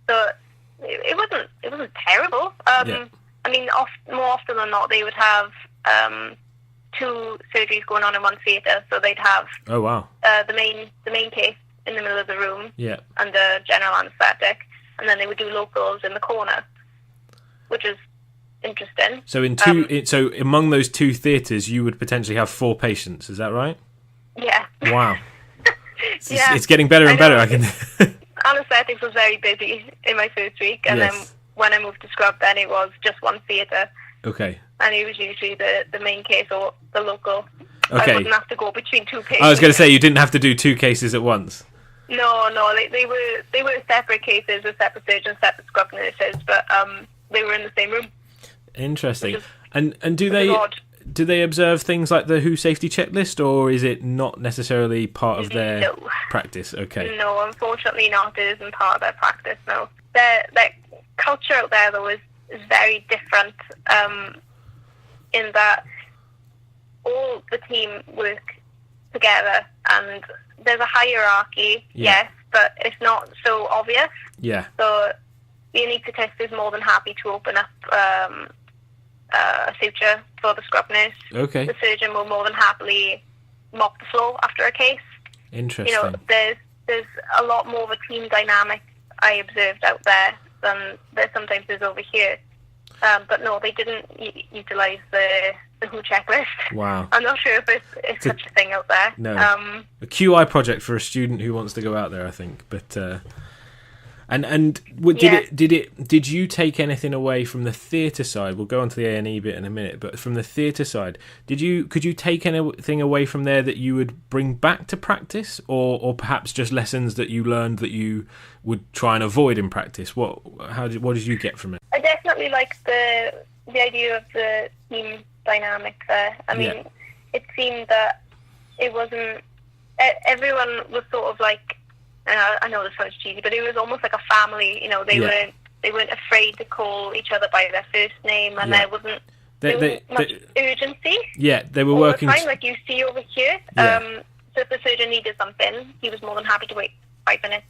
So it wasn't terrible. I mean, more often than not, they would have two surgeries going on in one theatre. So they'd have the main case in the middle of the room under general anaesthetic, and then they would do locals in the corner, which is interesting. So so among those two theatres, you would potentially have 4 patients. Is that right? Yeah. Wow. It's getting better and better. I can. Anaesthetics was very busy in my first week, and then when I moved to scrub, then it was just one theatre. Okay. And it was usually the main case or the local. Okay. I wouldn't have to go between 2 patients. I was going to say you didn't have to do 2 cases at once. No, they were separate cases with separate surgeons, separate scrub nurses, but they were in the same room. Interesting. And do they observe things like the WHO safety checklist, or is it not necessarily part of their practice? Okay. No, unfortunately not. It isn't part of their practice, no. Their culture out there, though, is very different in that all the team work together, and there's a hierarchy, yes, but it's not so obvious. Yeah. So the anaesthetist is more than happy to open up a suture for the scrub nurse. Okay. The surgeon will more than happily mop the floor after a case. Interesting. There's a lot more of a team dynamic I observed out there than there sometimes is over here. But no, they didn't utilise the WHO checklist. Wow. I'm not sure if it's such a thing out there. No. A QI project for a student who wants to go out there, I think. But did you take anything away from the theatre side? We'll go on to the A&E bit in a minute, but from the theatre side, could you take anything away from there that you would bring back to practice, or perhaps just lessons that you learned that you would try and avoid in practice? What did you get from it? I definitely like the idea of the team dynamic there. I mean, it seemed that it wasn't everyone was sort of like. I know this sounds cheesy, but it was almost like a family. They weren't afraid to call each other by their first name, and there wasn't much urgency. Yeah, they were all working. The time, like you see over here. So if the surgeon needed something, he was more than happy to wait 5 minutes.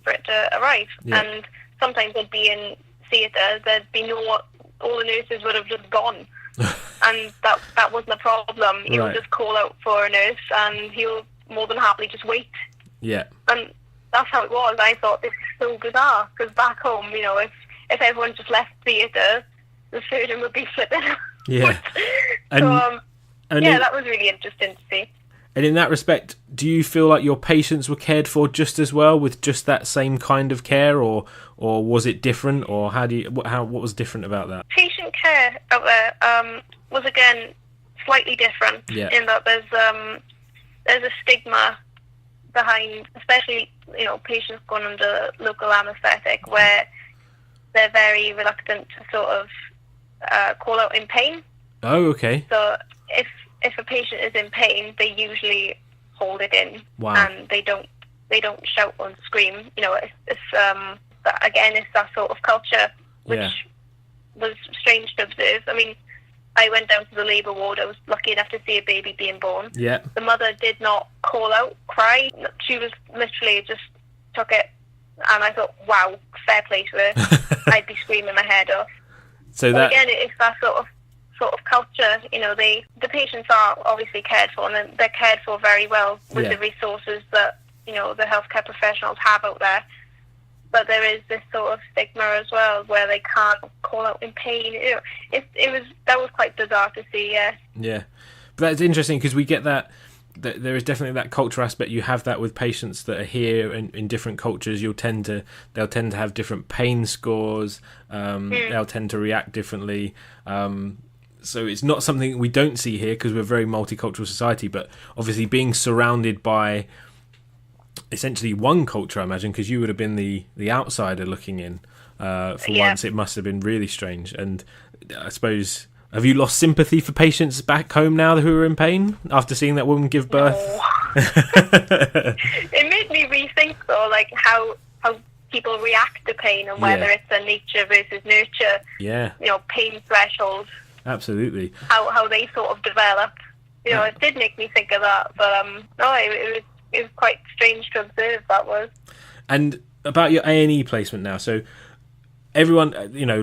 For it to arrive. And sometimes they'd be in theatre. There'd be all the nurses would have just gone, and that wasn't a problem. He would just call out for a nurse, and he'll more than happily just wait. Yeah. And that's how it was. I thought, this is so bizarre, because back home, if everyone just left theatre, the surgeon would be flipping. Yeah. So, that was really interesting to see. And in that respect, do you feel like your patients were cared for just as well, with just that same kind of care, or was it different, or what was different about that? Patient care out there was again slightly different in that there's a stigma behind, especially patients going under local anaesthetic, where they're very reluctant to sort of call out in pain. Oh, okay. So if a patient is in pain, they usually hold it in, and they don't shout or scream. It's that sort of culture, which was strange to observe. I mean, I went down to the labour ward. I was lucky enough to see a baby being born. Yeah. The mother did not call out, cry. She was literally just took it, and I thought, wow, fair play to her. I'd be screaming my head off. So again, it's that sort of culture. The patients are obviously cared for, and they're cared for very well with the resources that the healthcare professionals have out there. but there is this sort of stigma as well where they can't call out in pain. That was quite bizarre to see. Yeah, but that's interesting because we get that there is definitely that culture aspect. You have that with patients that are here in different cultures. They'll tend to have different pain scores. They'll tend to react differently. So it's not something we don't see here because we're a very multicultural society. But obviously, being surrounded by essentially one culture, I imagine, because you would have been the outsider looking in once, it must have been really strange. And I suppose, have you lost sympathy for patients back home now who are in pain after seeing that woman give birth? No. It made me rethink though, like how people react to pain and whether it's a nature versus nurture. Yeah. Pain thresholds. Absolutely. How they sort of develop. It did make me think of that, but no, it was quite strange to observe. That was. And about your A&E placement now, so everyone,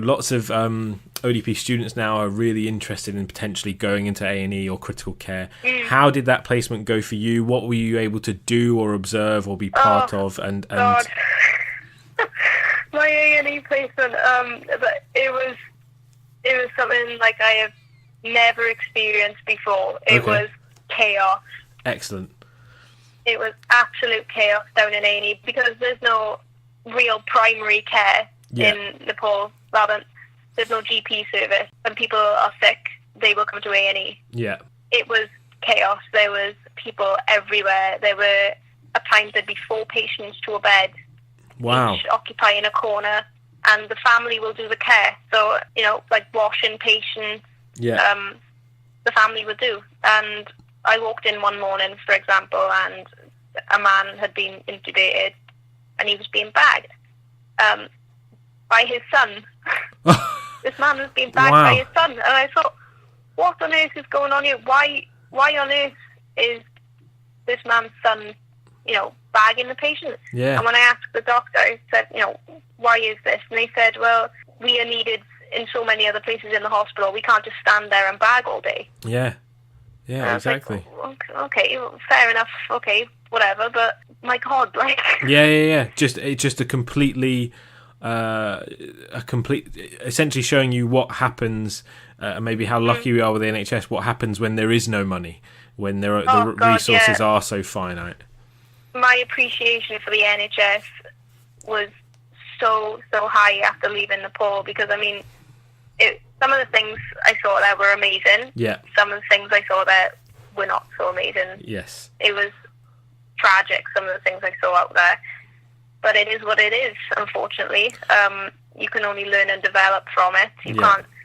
lots of ODP students now are really interested in potentially going into A&E or critical care. How did that placement go for you? What were you able to do or observe or be part of? And God. My A&E placement, it was something like I have never experienced before. It was chaos. Excellent. It was absolute chaos down in A&E because there's no real primary care in Nepal. There's no GP service. When people are sick, they will come to A&E. Yeah. It was chaos. There was people everywhere. There were at times there'd be 4 patients to a bed. Wow. Each occupying a corner, and the family will do the care. So, like washing patients, the family would do. And I walked in one morning, for example, and a man had been intubated and he was being bagged by his son. This man was being bagged by his son. And I thought, what on earth is going on here? Why on earth is this man's son, bagging the patient? Yeah. And when I asked the doctor, I said, why is this? And they said, well, we are needed in so many other places in the hospital. We can't just stand there and bag all day. Yeah. Yeah, exactly. Like, okay, fair enough. Okay, whatever. But my God, like. Yeah. Just a completely, essentially showing you what happens, maybe how lucky we are with the NHS. What happens when there is no money, when the resources are so finite. My appreciation for the NHS was so high after leaving Nepal because some of the things I saw there were amazing. Yeah. Some of the things I saw there were not so amazing. Yes. It was tragic, some of the things I saw out there. But it is what it is, unfortunately. You can only learn and develop from it.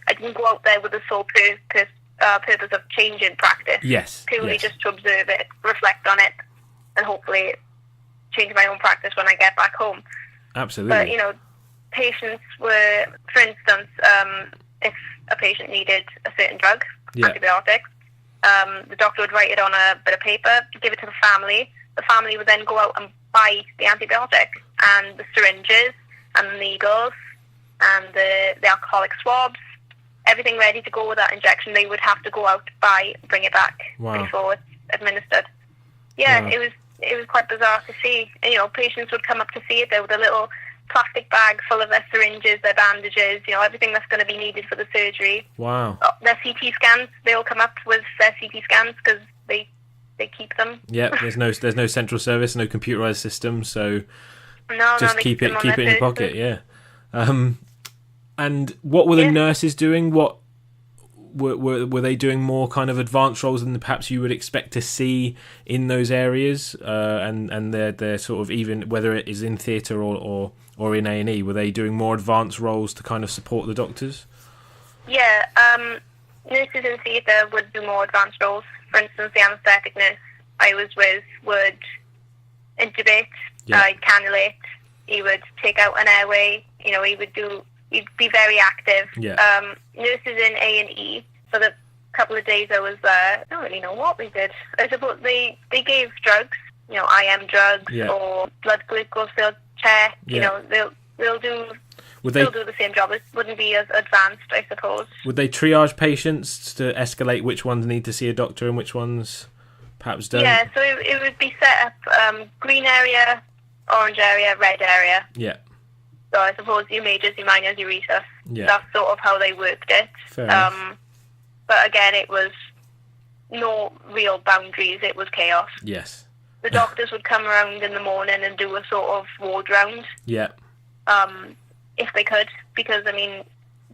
I didn't go out there with the sole purpose of changing practice. Yes. Purely just to observe it, reflect on it, and hopefully change my own practice when I get back home. Absolutely. But, patients were, for instance, if a patient needed a certain drug, antibiotics, the doctor would write it on a bit of paper, give it to the family. The family would then go out and buy the antibiotic and the syringes and the needles and the alcoholic swabs, everything ready to go with that injection. They would have to go out, buy, bring it back before it's administered. Yeah, it was quite bizarre to see. And, patients would come up to see it there with a little plastic bag full of their syringes, their bandages, everything that's going to be needed for the surgery. Wow. Their CT scans, they all come up with their CT scans because they keep them. Yeah, there's no central service, no computerized system, so just keep it in your pocket. Yeah. And what were the nurses doing? What were they doing more kind of advanced roles than perhaps you would expect to see in those areas? And they're sort of, even whether it is in theatre or in A&E, were they doing more advanced roles to kind of support the doctors? Yeah, nurses in theatre would do more advanced roles. For instance, the anaesthetic nurse I was with would intubate, cannulate, he would take out an airway, he'd be very active. Yeah. Nurses in A&E, for the couple of days I was there, I don't really know what they did. I suppose they gave drugs, IM drugs or blood glucose, they'll check, they'll do... Still do the same job. It wouldn't be as advanced, I suppose. Would they triage patients to escalate which ones need to see a doctor and which ones perhaps don't? Yeah, so it would be set up green area, orange area, red area. Yeah. So I suppose your majors, your minors, your recess. Yeah. That's sort of how they worked it. Fair enough. But again, it was no real boundaries. It was chaos. Yes. The doctors would come around in the morning and do a sort of ward round. Yeah. If they could, because, I mean,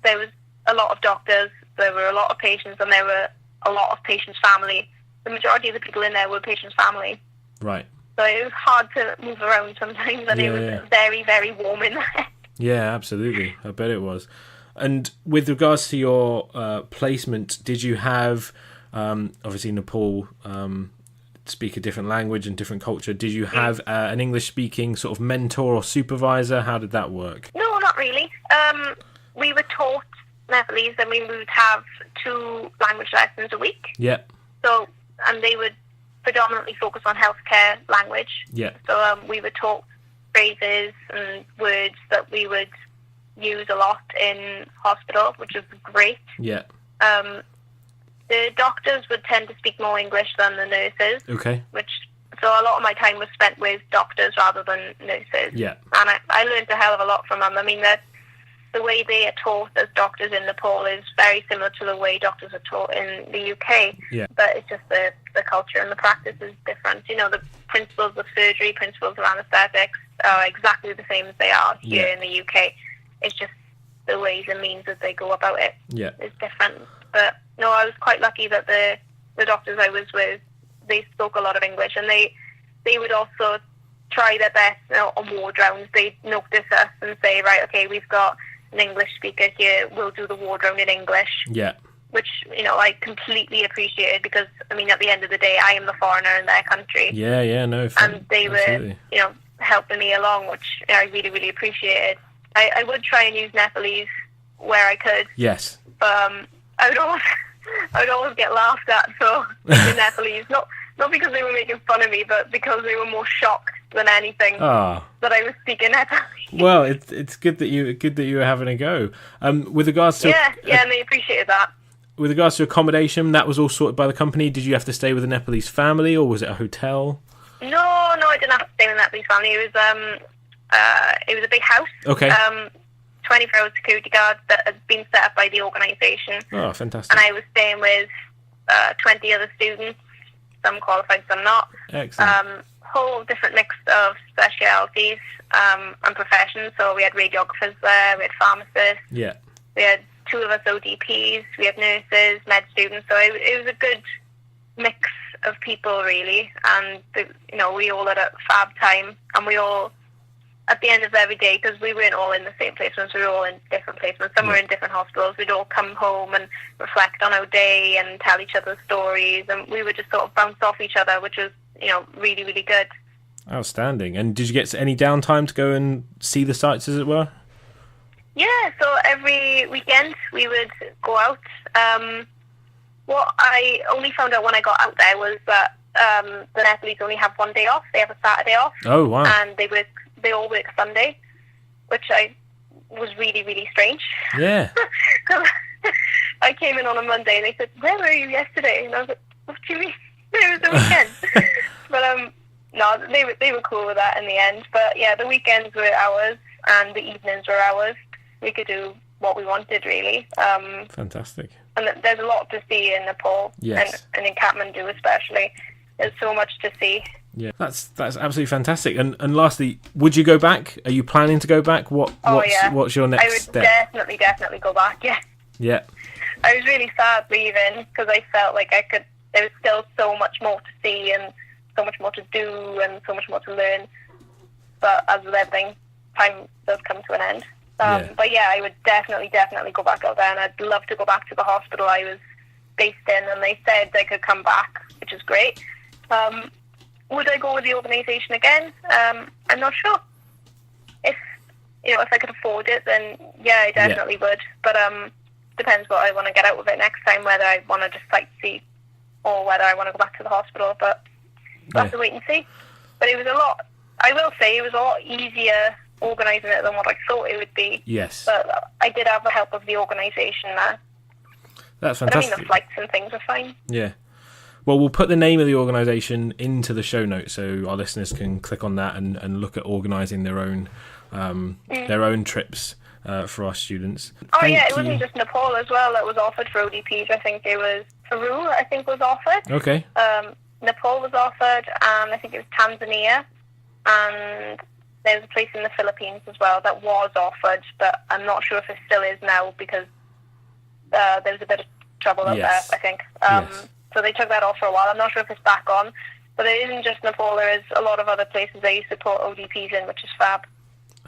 there was a lot of doctors, there were a lot of patients, and there were a lot of patients' family. The majority of the people in there were patients' family. Right. So it was hard to move around sometimes, and it was very, very warm in there. Yeah, absolutely. I bet it was. And with regards to your placement, did you have, obviously Nepal speak a different language and different culture, did you have an English-speaking sort of mentor or supervisor? How did that work? No, not really. We were taught Nepalese, and we would have 2 language lessons a week. Yeah. So, and they would predominantly focus on healthcare language. Yeah. So we were taught phrases and words that we would use a lot in hospital, which was great. Yeah. The doctors would tend to speak more English than the nurses. Okay. So a lot of my time was spent with doctors rather than nurses. Yeah. And I learned a hell of a lot from them. I mean, the way they are taught as doctors in Nepal is very similar to the way doctors are taught in the UK. Yeah. But it's just the culture and the practice is different. You know, the principles of surgery, principles of anaesthetics are exactly the same as they are here in the UK. It's just the ways and means that they go about it is different. But no, I was quite lucky that the doctors I was with, they spoke a lot of English, and they would also try their best on ward rounds. They'd notice us and say, right, okay, we've got an English speaker here, we'll do the ward round in English. Yeah. Which, you know, I completely appreciated, because, I mean, at the end of the day, I am the foreigner in their country. Yeah, no. And they absolutely. were, you know, helping me along, which I really, really appreciated. I would try and use Nepalese where I could. Yes. But I would always get laughed at for the Nepalese. Not because they were making fun of me, but because they were more shocked than anything that I was speaking Nepalese. Well, it's good that you were having a go. With regards to and they appreciated that. With regards to accommodation, that was all sorted by the company. Did you have to stay with a Nepalese family, or was it a hotel? No, I didn't have to stay with a Nepalese family. It was a big house. Okay. 24-hour security guard that had been set up by the organisation. Oh, fantastic. And I was staying with 20 other students, some qualified, some not. Excellent. Whole different mix of specialities and professions. So we had radiographers there, we had pharmacists, we had 2 of us ODPs, we had nurses, med students. So it was a good mix of people, really. And, you know, we all had a fab time, and we all, at the end of every day, because we weren't all in the same placements, we were all in different placements. Some were in different hospitals. We'd all come home and reflect on our day and tell each other stories, and we would just sort of bounce off each other, which was, you know, really, really good. Outstanding. And did you get any downtime to go and see the sites, as it were? Yeah, so every weekend we would go out. What I only found out when I got out there was that the Nepalese only have one day off. They have a Saturday off. Oh, wow. And they all work Sunday, which was really, really strange. Yeah. Because I came in on a Monday and they said, "Where were you yesterday?" And I was like, "What do you mean? It was the weekend." But no, they were cool with that in the end. But yeah, the weekends were ours and the evenings were ours. We could do what we wanted, really. Fantastic. And there's a lot to see in Nepal, and in Kathmandu especially. There's so much to see. Yeah, that's absolutely fantastic. And lastly, would you go back? Are you planning to go back? What's your next step? I would definitely go back. Yeah. Yeah. I was really sad leaving because I felt like there was still so much more to see and so much more to do and so much more to learn. But as with everything, time does come to an end. But yeah, I would definitely go back out there, and I'd love to go back to the hospital I was based in, and they said I could come back, which is great. Would I go with the organisation again? I'm not sure. If I could afford it, then yeah, I definitely would. But depends what I want to get out of it next time, whether I want to just sightsee or whether I want to go back to the hospital. But we'll have to wait and see. But it was I will say it was a lot easier organising it than what I thought it would be. Yes. But I did have the help of the organisation there. That's fantastic. But I mean, the flights and things are fine. Yeah. Well, we'll put the name of the organisation into the show notes so our listeners can click on that and look at organising their own their own trips for our students. Oh yeah, it wasn't just Nepal as well that was offered for ODPs. I think it was Peru. I think was offered. Okay. Nepal was offered, and I think it was Tanzania, and there's a place in the Philippines as well that was offered, but I'm not sure if it still is now because there was a bit of trouble up there, I think. So they took that off for a while. I'm not sure if it's back on, but it isn't just Nepal. There is a lot of other places they support ODPs in, which is fab.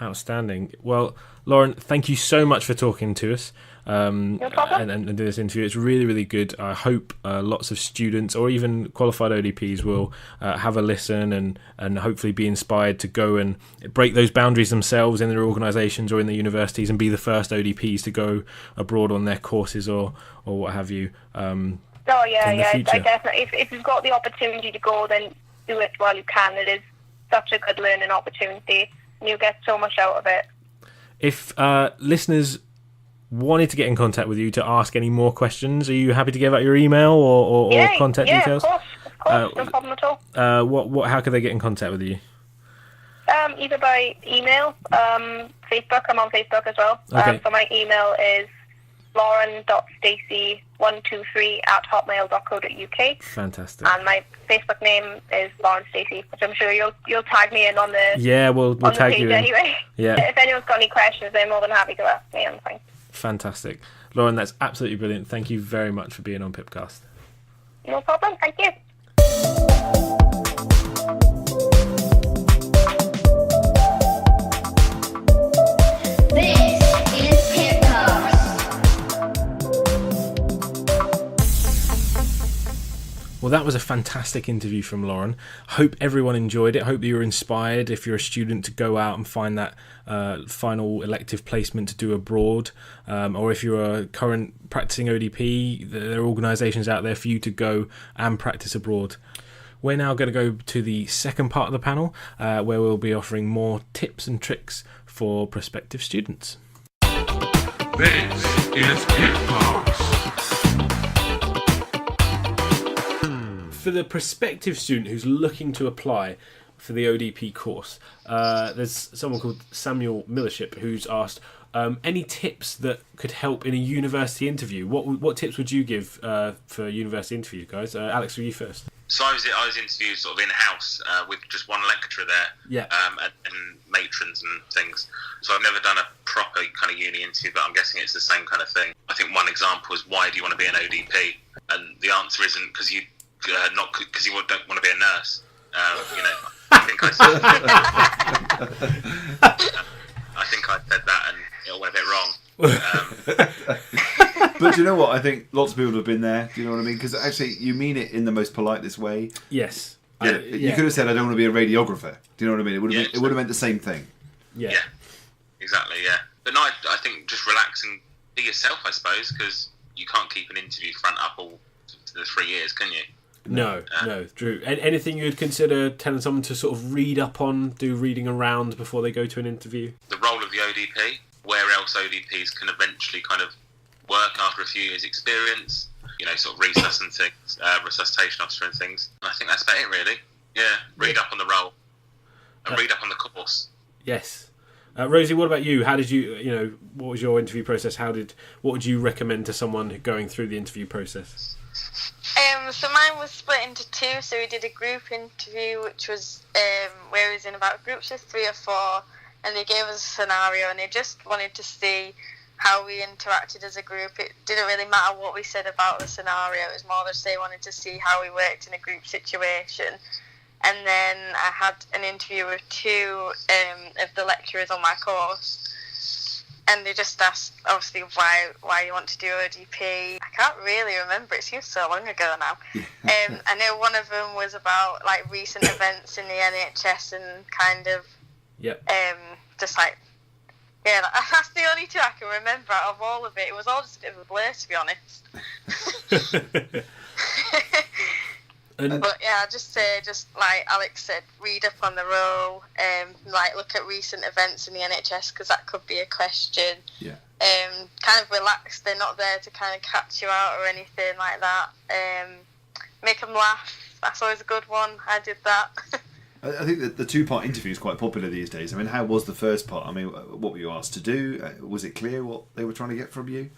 Outstanding. Well, Lauren, thank you so much for talking to us No problem. and do this interview. It's really, really good. I hope lots of students or even qualified ODPs will have a listen and hopefully be inspired to go and break those boundaries themselves in their organisations or in their universities and be the first ODPs to go abroad on their courses or what have you. Oh yeah, I definitely. If you've got the opportunity to go, then do it while you can. It is such a good learning opportunity. You get so much out of it. If listeners wanted to get in contact with you to ask any more questions, are you happy to give out your email or contact details? Of course, no problem at all. How could they get in contact with you? Either by email, Facebook. I'm on Facebook as well. Okay. So my email is lauren.stacey123@hotmail.co.uk. Fantastic. And my Facebook name is Lauren Stacey, which I'm sure you'll tag me in on the we'll tag you in. Anyway. Yeah. If anyone's got any questions, they're more than happy to ask me. I'm fine. Fantastic, Lauren. That's absolutely brilliant. Thank you very much for being on PIPcast. No problem. Thank you. Well, that was a fantastic interview from Lauren. Hope everyone enjoyed it. Hope that you're inspired if you're a student to go out and find that final elective placement to do abroad, or if you're a current practicing ODP, there are organisations out there for you to go and practice abroad. We're now going to go to the second part of the panel, where we'll be offering more tips and tricks for prospective students. This is PIPcast. For the prospective student who's looking to apply for the ODP course, there's someone called Samuel Millership who's asked any tips that could help in a university interview. What tips would you give for university interviews, guys? Alex, for you first. So I was interviewed sort of in-house with just one lecturer there, and matrons and things. So I've never done a proper kind of uni interview, but I'm guessing it's the same kind of thing. I think one example is, why do you want to be an ODP? And the answer isn't because you not because you don't want to be a nurse. I think I said that and it went a bit wrong. But you know what? I think lots of people have been there. Do you know what I mean? Because actually, you mean it in the most politest way. Yes. You could have said, "I don't want to be a radiographer." Do you know what I mean? It would have meant the same thing. Yeah. Exactly. Yeah. But no, I think just relax and be yourself, I suppose, because you can't keep an interview front up all to the 3 years, can you? No, Drew. Anything you would consider telling someone to sort of read up on, do reading around before they go to an interview? The role of the ODP, where else ODPs can eventually kind of work after a few years' experience, sort of resuscitation officer and things. And I think that's about it, really. Yeah, read up on the role and read up on the course. Yes. Rosie, what about you? How did you, what was your interview process? What would you recommend to someone going through the interview process? So mine was split into two. So we did a group interview, which was where we was in about groups of 3 or 4, and they gave us a scenario, and they just wanted to see how we interacted as a group. It didn't really matter what we said about the scenario. It was more just they wanted to see how we worked in a group situation. And then I had an interview with 2 of the lecturers on my course. And they just asked, obviously, why you want to do ODP. I can't really remember. It seems so long ago now. I know one of them was about like recent events in the NHS and kind of, just like, that's the only 2 I can remember out of all of it. It was all just a bit of a blur, to be honest. But yeah, just say, like Alex said, read up on the role, look at recent events in the NHS, because that could be a question. Yeah. Kind of relax. They're not there to kind of catch you out or anything like that. Make them laugh. That's always a good one. I did that. I think that the two-part interview is quite popular these days. I mean, how was the first part? I mean, what were you asked to do? Was it clear what they were trying to get from you?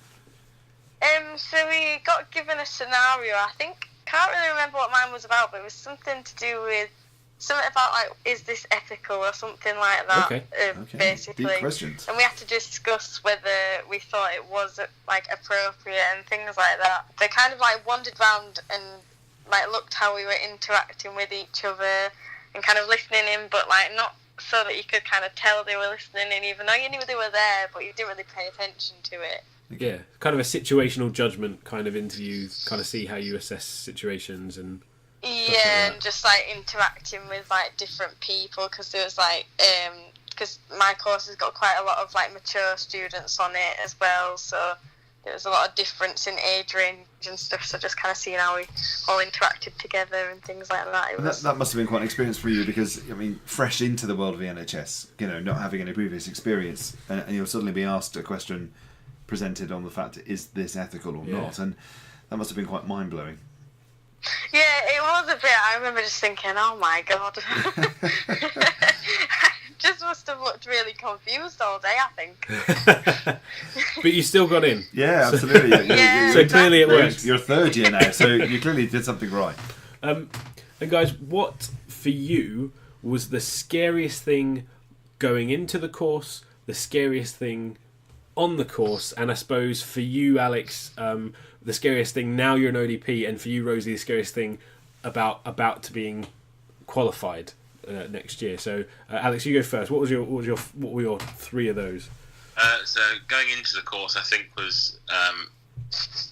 So we got given a scenario. I can't really remember what mine was about, but it was something to do with something about like, is this ethical or something like that? Okay. Basically. Deep questions. And we had to discuss whether we thought it was like appropriate and things like that. They kind of like wandered round and like looked how we were interacting with each other and kind of listening in, but like not so that you could kind of tell they were listening in, even though you knew they were there, but you didn't really pay attention to it. Yeah, kind of a situational judgment kind of interview, kind of see how you assess situations and yeah, and just like interacting with like different people, because there was like because my course has got quite a lot of like mature students on it as well, so there was a lot of difference in age range and stuff, so just kind of seeing how we all interacted together and things like that. That must have been quite an experience for you, because I mean, fresh into the world of the NHS, you know, not having any previous experience, and you'll suddenly be asked a question presented on the fact, is this ethical or not? And that must have been quite mind-blowing. Yeah, it was a bit. I remember just thinking, oh my god. I just must have looked really confused all day, I think. But you still got in. Yeah, absolutely. So clearly it works. You're third year now, so you clearly did something right. And guys, what for you was the scariest thing going into the course, the scariest thing on the course, and I suppose for you, Alex, the scariest thing now you're an ODP, and for you, Rosie, the scariest thing about to being qualified next year. So, Alex, you go first. What were your three of those? So going into the course, I think was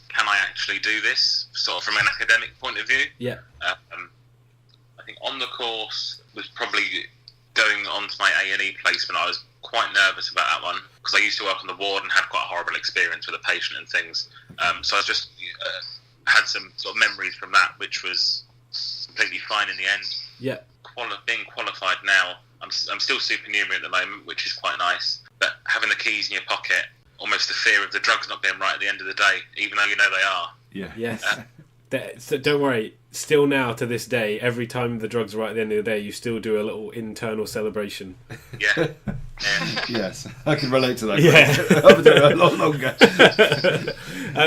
can I actually do this, sort of from an academic point of view? Yeah. I think on the course was probably going on to my A&E placement. I was quite nervous about that one, because I used to work on the ward and had quite a horrible experience with a patient and things. So I just had some sort of memories from that, which was completely fine in the end. Yeah. Being qualified now, I'm still supernumerary at the moment, which is quite nice. But having the keys in your pocket, almost the fear of the drugs not being right at the end of the day, even though you know they are. Yeah. Yes. So don't worry. Still now to this day, every time the drugs are right at the end of the day, you still do a little internal celebration. Yeah. Yes, I can relate to that. Yeah. I've been doing it a lot longer.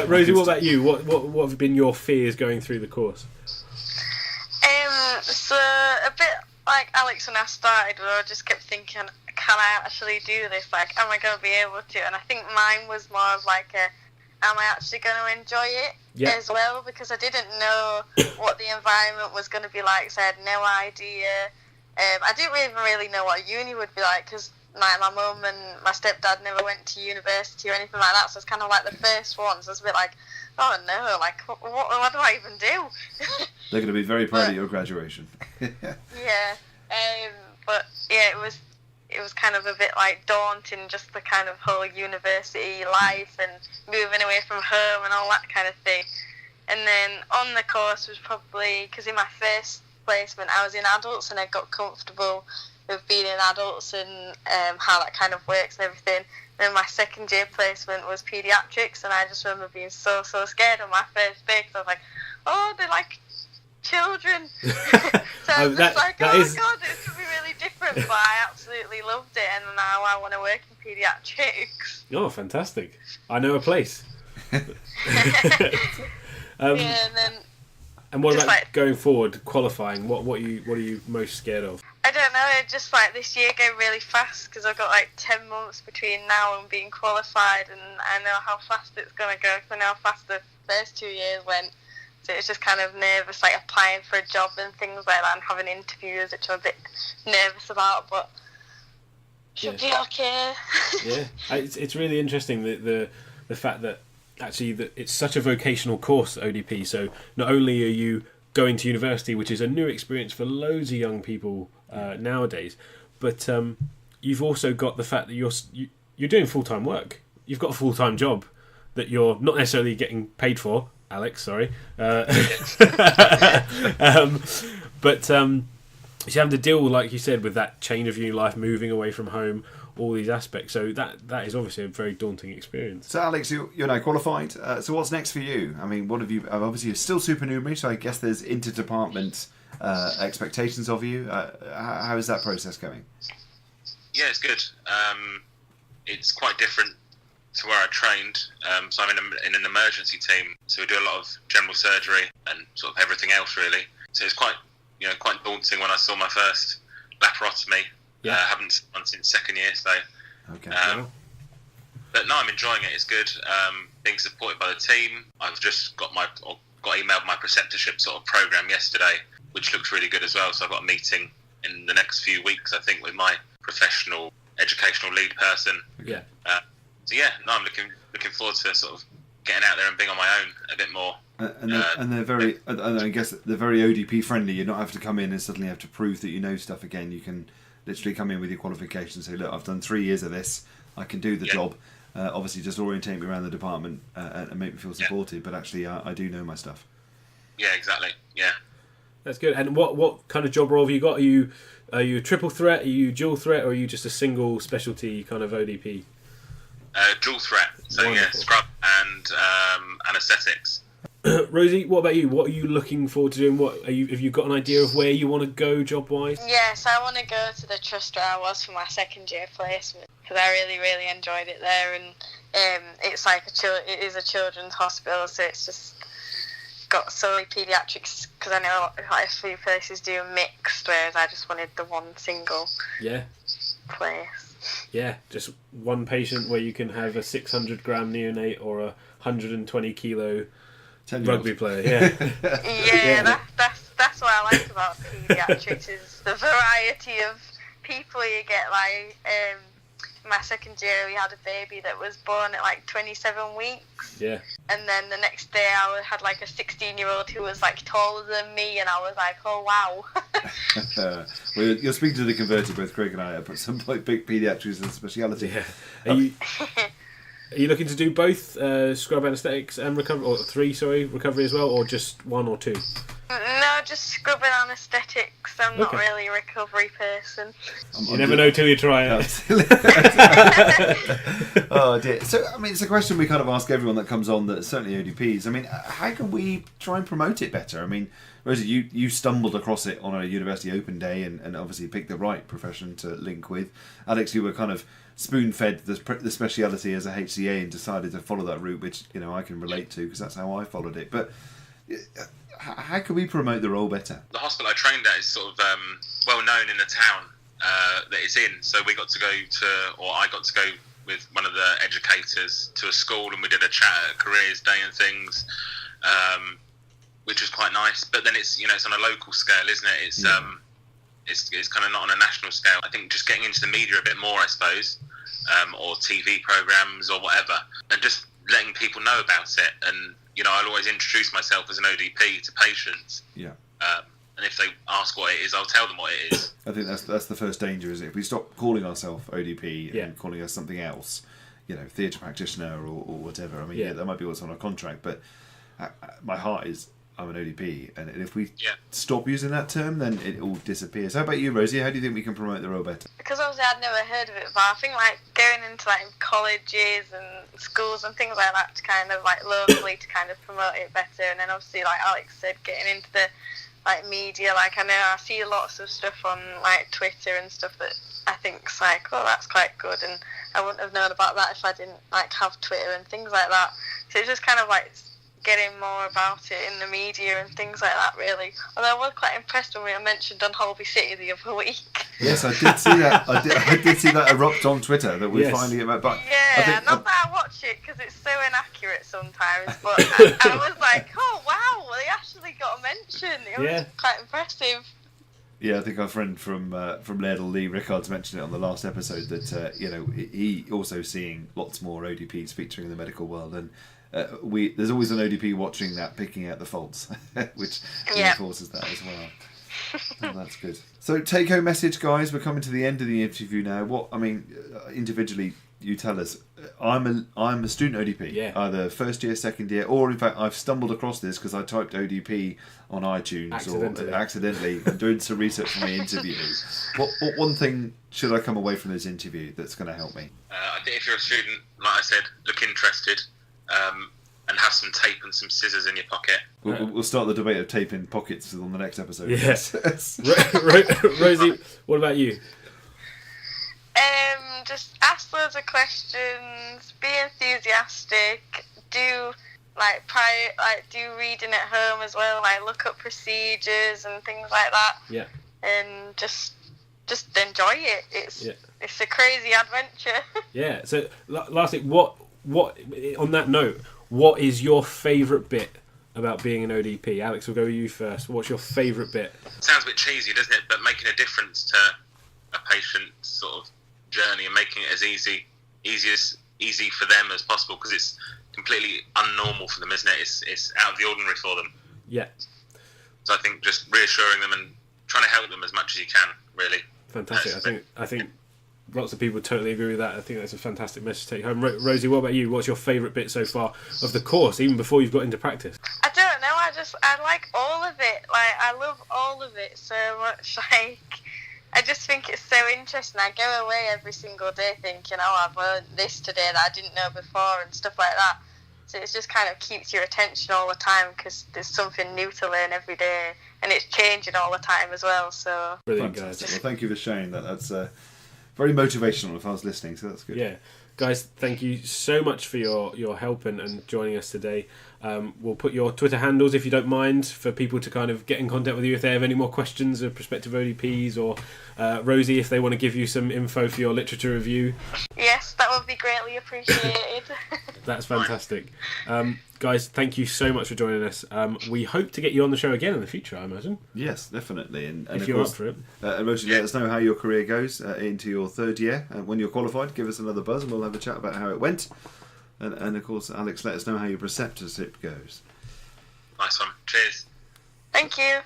Rosie, what about you? What have been your fears going through the course? So a bit like Alex when I started, I just kept thinking, can I actually do this? Like, am I going to be able to? And I think mine was more of like am I actually going to enjoy it as well? Because I didn't know what the environment was going to be like, so I had no idea. I didn't even really know what uni would be like, because my mum and my stepdad never went to university or anything like that, so it's kind of like the first one, so it's a bit like, oh no, like, what do I even do? They're going to be very proud of your graduation. Yeah, but yeah, it was kind of a bit like daunting, just the kind of whole university life and moving away from home and all that kind of thing. And then on the course was probably, because in my first placement I was in adults and I got comfortable with being in adults and how that kind of works and everything. And then my second year placement was paediatrics, and I just remember being so scared on my first day, because I was like, oh, they're like children. So I was just like, God, it's going to be really different, but I absolutely loved it, and now I want to work in paediatrics. Oh, fantastic. I know a place. And what about going forward, qualifying? What are you most scared of? I don't know, it just like this year go really fast, because I've got like 10 months between now and being qualified, and I know how fast it's going to go, because I know how fast the first 2 years went. So it's just kind of nervous, like applying for a job and things like that, and having interviews, which I'm a bit nervous about, but should be okay. Yeah, it's really interesting the fact that actually that it's such a vocational course, ODP. So not only are you going to university, which is a new experience for loads of young people nowadays, but you've also got the fact that you're doing full-time work. You've got a full-time job that you're not necessarily getting paid for. Alex, sorry. But you have to deal, like you said, with that change of your life, moving away from home, all these aspects. So that is obviously a very daunting experience. So, Alex, you're now qualified. So what's next for you? I mean, what have you... Obviously, you're still supernumerary, so I guess there's interdepartment expectations of you? How is that process going? Yeah, it's good. It's quite different to where I trained. So I'm in an emergency team, so we do a lot of general surgery and sort of everything else really. So it's quite daunting when I saw my first laparotomy. I haven't done since second year, so. Okay. But no, I'm enjoying it. It's good. Being supported by the team. I've just got emailed my preceptorship sort of program yesterday, which looks really good as well. So I've got a meeting in the next few weeks, I think, with my professional educational lead person. Yeah. I'm looking forward to sort of getting out there and being on my own a bit more. And they're very, I guess they're very ODP friendly. You don't have to come in and suddenly have to prove that you know stuff again. You can literally come in with your qualifications and say, look, I've done 3 years of this. I can do the job. Obviously, just orientate me around the department and make me feel supported. But actually, I do know my stuff. Yeah, exactly. Yeah. That's good. And what kind of job role have you got? Are you a triple threat? Are you dual threat? Or are you just a single specialty kind of ODP? Dual threat. So Wonderful. yeah, scrub and anaesthetics. Rosie, what about you? What are you looking forward to doing? Have you got an idea of where you want to go job wise? Yes, I want to go to the trust where I was for my second year placement because I really, really enjoyed it there, and it's like it is a children's hospital, so it's just got solely paediatrics because I know quite a few places do mixed, whereas I just wanted the one single place. Yeah, just one patient where you can have a 600-gram neonate or a 120-kilo rugby player. That's what I like about paediatrics is the variety of people you get. Like my second year, we had a baby that was born at like 27 weeks. Yeah. And then the next day, I had like a 16-year-old who was like taller than me, and I was like, oh wow. Well, you're speaking to the converted, both Craig and I, at some point, big paediatrics and speciality. Yeah. Are you looking to do both scrub anaesthetics and recovery as well, or just one or two? No, just scrubbing anaesthetics. I'm not really a recovery person. You never know till you try it. Oh dear. So, I mean, it's a question we kind of ask everyone that comes on, that's certainly ODPs. I mean, how can we try and promote it better? I mean, Rosie, you stumbled across it on a university open day and obviously picked the right profession to link with. Alex, you were kind of spoon-fed the speciality as a HCA and decided to follow that route, which, you know, I can relate to because that's how I followed it. But how can we promote the role better? The hospital I trained at is sort of well known in the town that it's in. So I got to go with one of the educators to a school, and we did a chat at careers day and things, which was quite nice. But then it's on a local scale, isn't it? It's kind of not on a national scale. I think just getting into the media a bit more, I suppose, or TV programs or whatever, and just letting people know about it. And I'll always introduce myself as an ODP to patients. Yeah. And if they ask what it is, I'll tell them what it is. I think that's the first danger, isn't it? If we stop calling ourselves ODP and calling us something else, theatre practitioner or whatever. I mean, that might be what's on our contract, but my heart is I'm an ODP, and if we stop using that term, then it all disappears. How about you, Rosie? How do you think we can promote the role better? Because obviously I'd never heard of it, but I think like going into like colleges and schools and things like that to kind of like locally to kind of promote it better, and then obviously like Alex said, getting into the like media. Like I know I see lots of stuff on like Twitter and stuff that I think's like, oh, that's quite good, and I wouldn't have known about that if I didn't like have Twitter and things like that. So it's just kind of like getting more about it in the media and things like that, really. Although I was quite impressed when we were mentioned on Holby City the other week. Yes, I did see that. I did see that erupt on Twitter that we're finding about. But not that I watch it because it's so inaccurate sometimes. But I was like, oh wow, they actually got a mention. It was quite impressive. Yeah, I think our friend from Laird, Lee Rickards, mentioned it on the last episode that he also seeing lots more ODPs featuring in the medical world, and there's always an ODP watching that, picking out the faults, which reinforces that as well. Oh, that's good. So take home message, guys. We're coming to the end of the interview now. Individually, you tell us. I'm a student ODP, either first year, second year, or in fact I've stumbled across this because I typed ODP on iTunes accidentally and doing some research for my interview. What one thing should I come away from this interview that's going to help me? I think if you're a student, like I said, look interested. and have some tape and some scissors in your pocket. We'll start the debate of tape in pockets on the next episode. Yes. Rosie, what about you? Just ask loads of questions, be enthusiastic, do do reading at home as well, like look up procedures and things like that. Yeah. And just enjoy it. It's a crazy adventure. Yeah. So lastly, what on that note, what is your favourite bit about being an ODP? Alex, we'll go with you first. What's your favourite bit? Sounds a bit cheesy, doesn't it? But making a difference to a patient's sort of journey and making it as easy for them as possible, because it's completely unnormal for them, isn't it? It's out of the ordinary for them. Yeah. So I think just reassuring them and trying to help them as much as you can, really. Fantastic. I think lots of people totally agree with that. I think that's a fantastic message to take home. Rosie, what about you? What's your favourite bit so far of the course, even before you've got into practice? I don't know. I like all of it. Like, I love all of it so much. Like, I just think it's so interesting. I go away every single day thinking, oh, I've learned this today that I didn't know before and stuff like that. So it just kind of keeps your attention all the time, because there's something new to learn every day, and it's changing all the time as well. So brilliant, fantastic. guys. Well, thank you for sharing that. That's very motivational if I was listening, so that's good. Yeah. Guys, thank you so much for your help and joining us today. We'll put your Twitter handles, if you don't mind, for people to kind of get in contact with you if they have any more questions of prospective ODPs, or Rosie, if they want to give you some info for your literature review. Yes, that would be greatly appreciated. That's fantastic. Guys, thank you so much for joining us. We hope to get you on the show again in the future, I imagine. Yes, definitely. And if of you're course, up for it. Rosie, let us know how your career goes into your third year. When you're qualified, give us another buzz and we'll have a chat about how it went. And of course, Alex, let us know how your preceptorship goes. Nice one. Cheers. Thank you.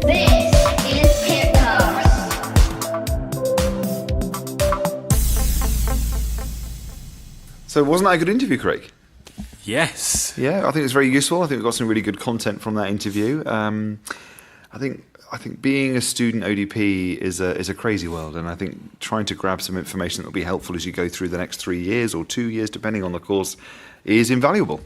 This is PIPcast. So wasn't that a good interview, Craig? Yes. Yeah, I think it was very useful. I think we got some really good content from that interview. I think being a student ODP is a crazy world, and I think trying to grab some information that will be helpful as you go through the next 3 years or 2 years, depending on the course, is invaluable.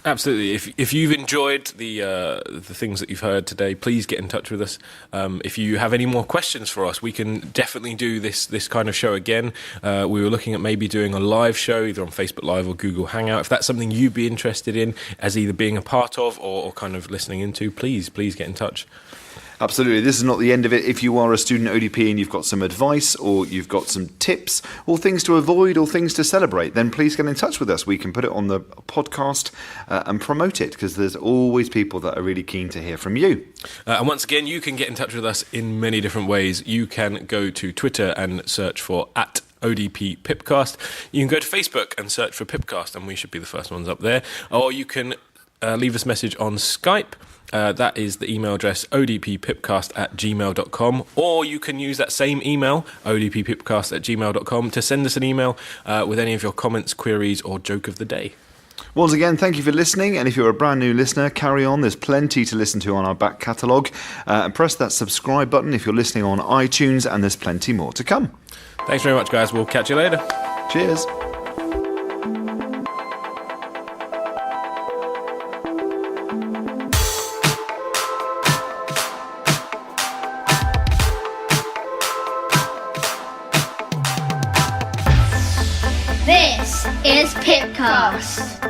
Absolutely. If you've enjoyed the things that you've heard today, please get in touch with us. If you have any more questions for us, we can definitely do this kind of show again. We were looking at maybe doing a live show, either on Facebook Live or Google Hangout. If that's something you'd be interested in, as either being a part of or kind of listening into, please get in touch. Absolutely. This is not the end of it. If you are a student ODP and you've got some advice or you've got some tips or things to avoid or things to celebrate, then please get in touch with us. We can put it on the podcast and promote it, because there's always people that are really keen to hear from you. And once again, you can get in touch with us in many different ways. You can go to Twitter and search for @ODP PIPcast. You can go to Facebook and search for PIPcast, and we should be the first ones up there. Or you can leave us a message on Skype. That is the email address odppipcast@gmail.com, or you can use that same email, odppipcast@gmail.com, to send us an email with any of your comments, queries, or joke of the day. Once again, thank you for listening, and if you're a brand new listener, carry on. There's plenty to listen to on our back catalogue. And press that subscribe button if you're listening on iTunes, and there's plenty more to come. Thanks very much, guys. We'll catch you later. Cheers. This is PIPcast.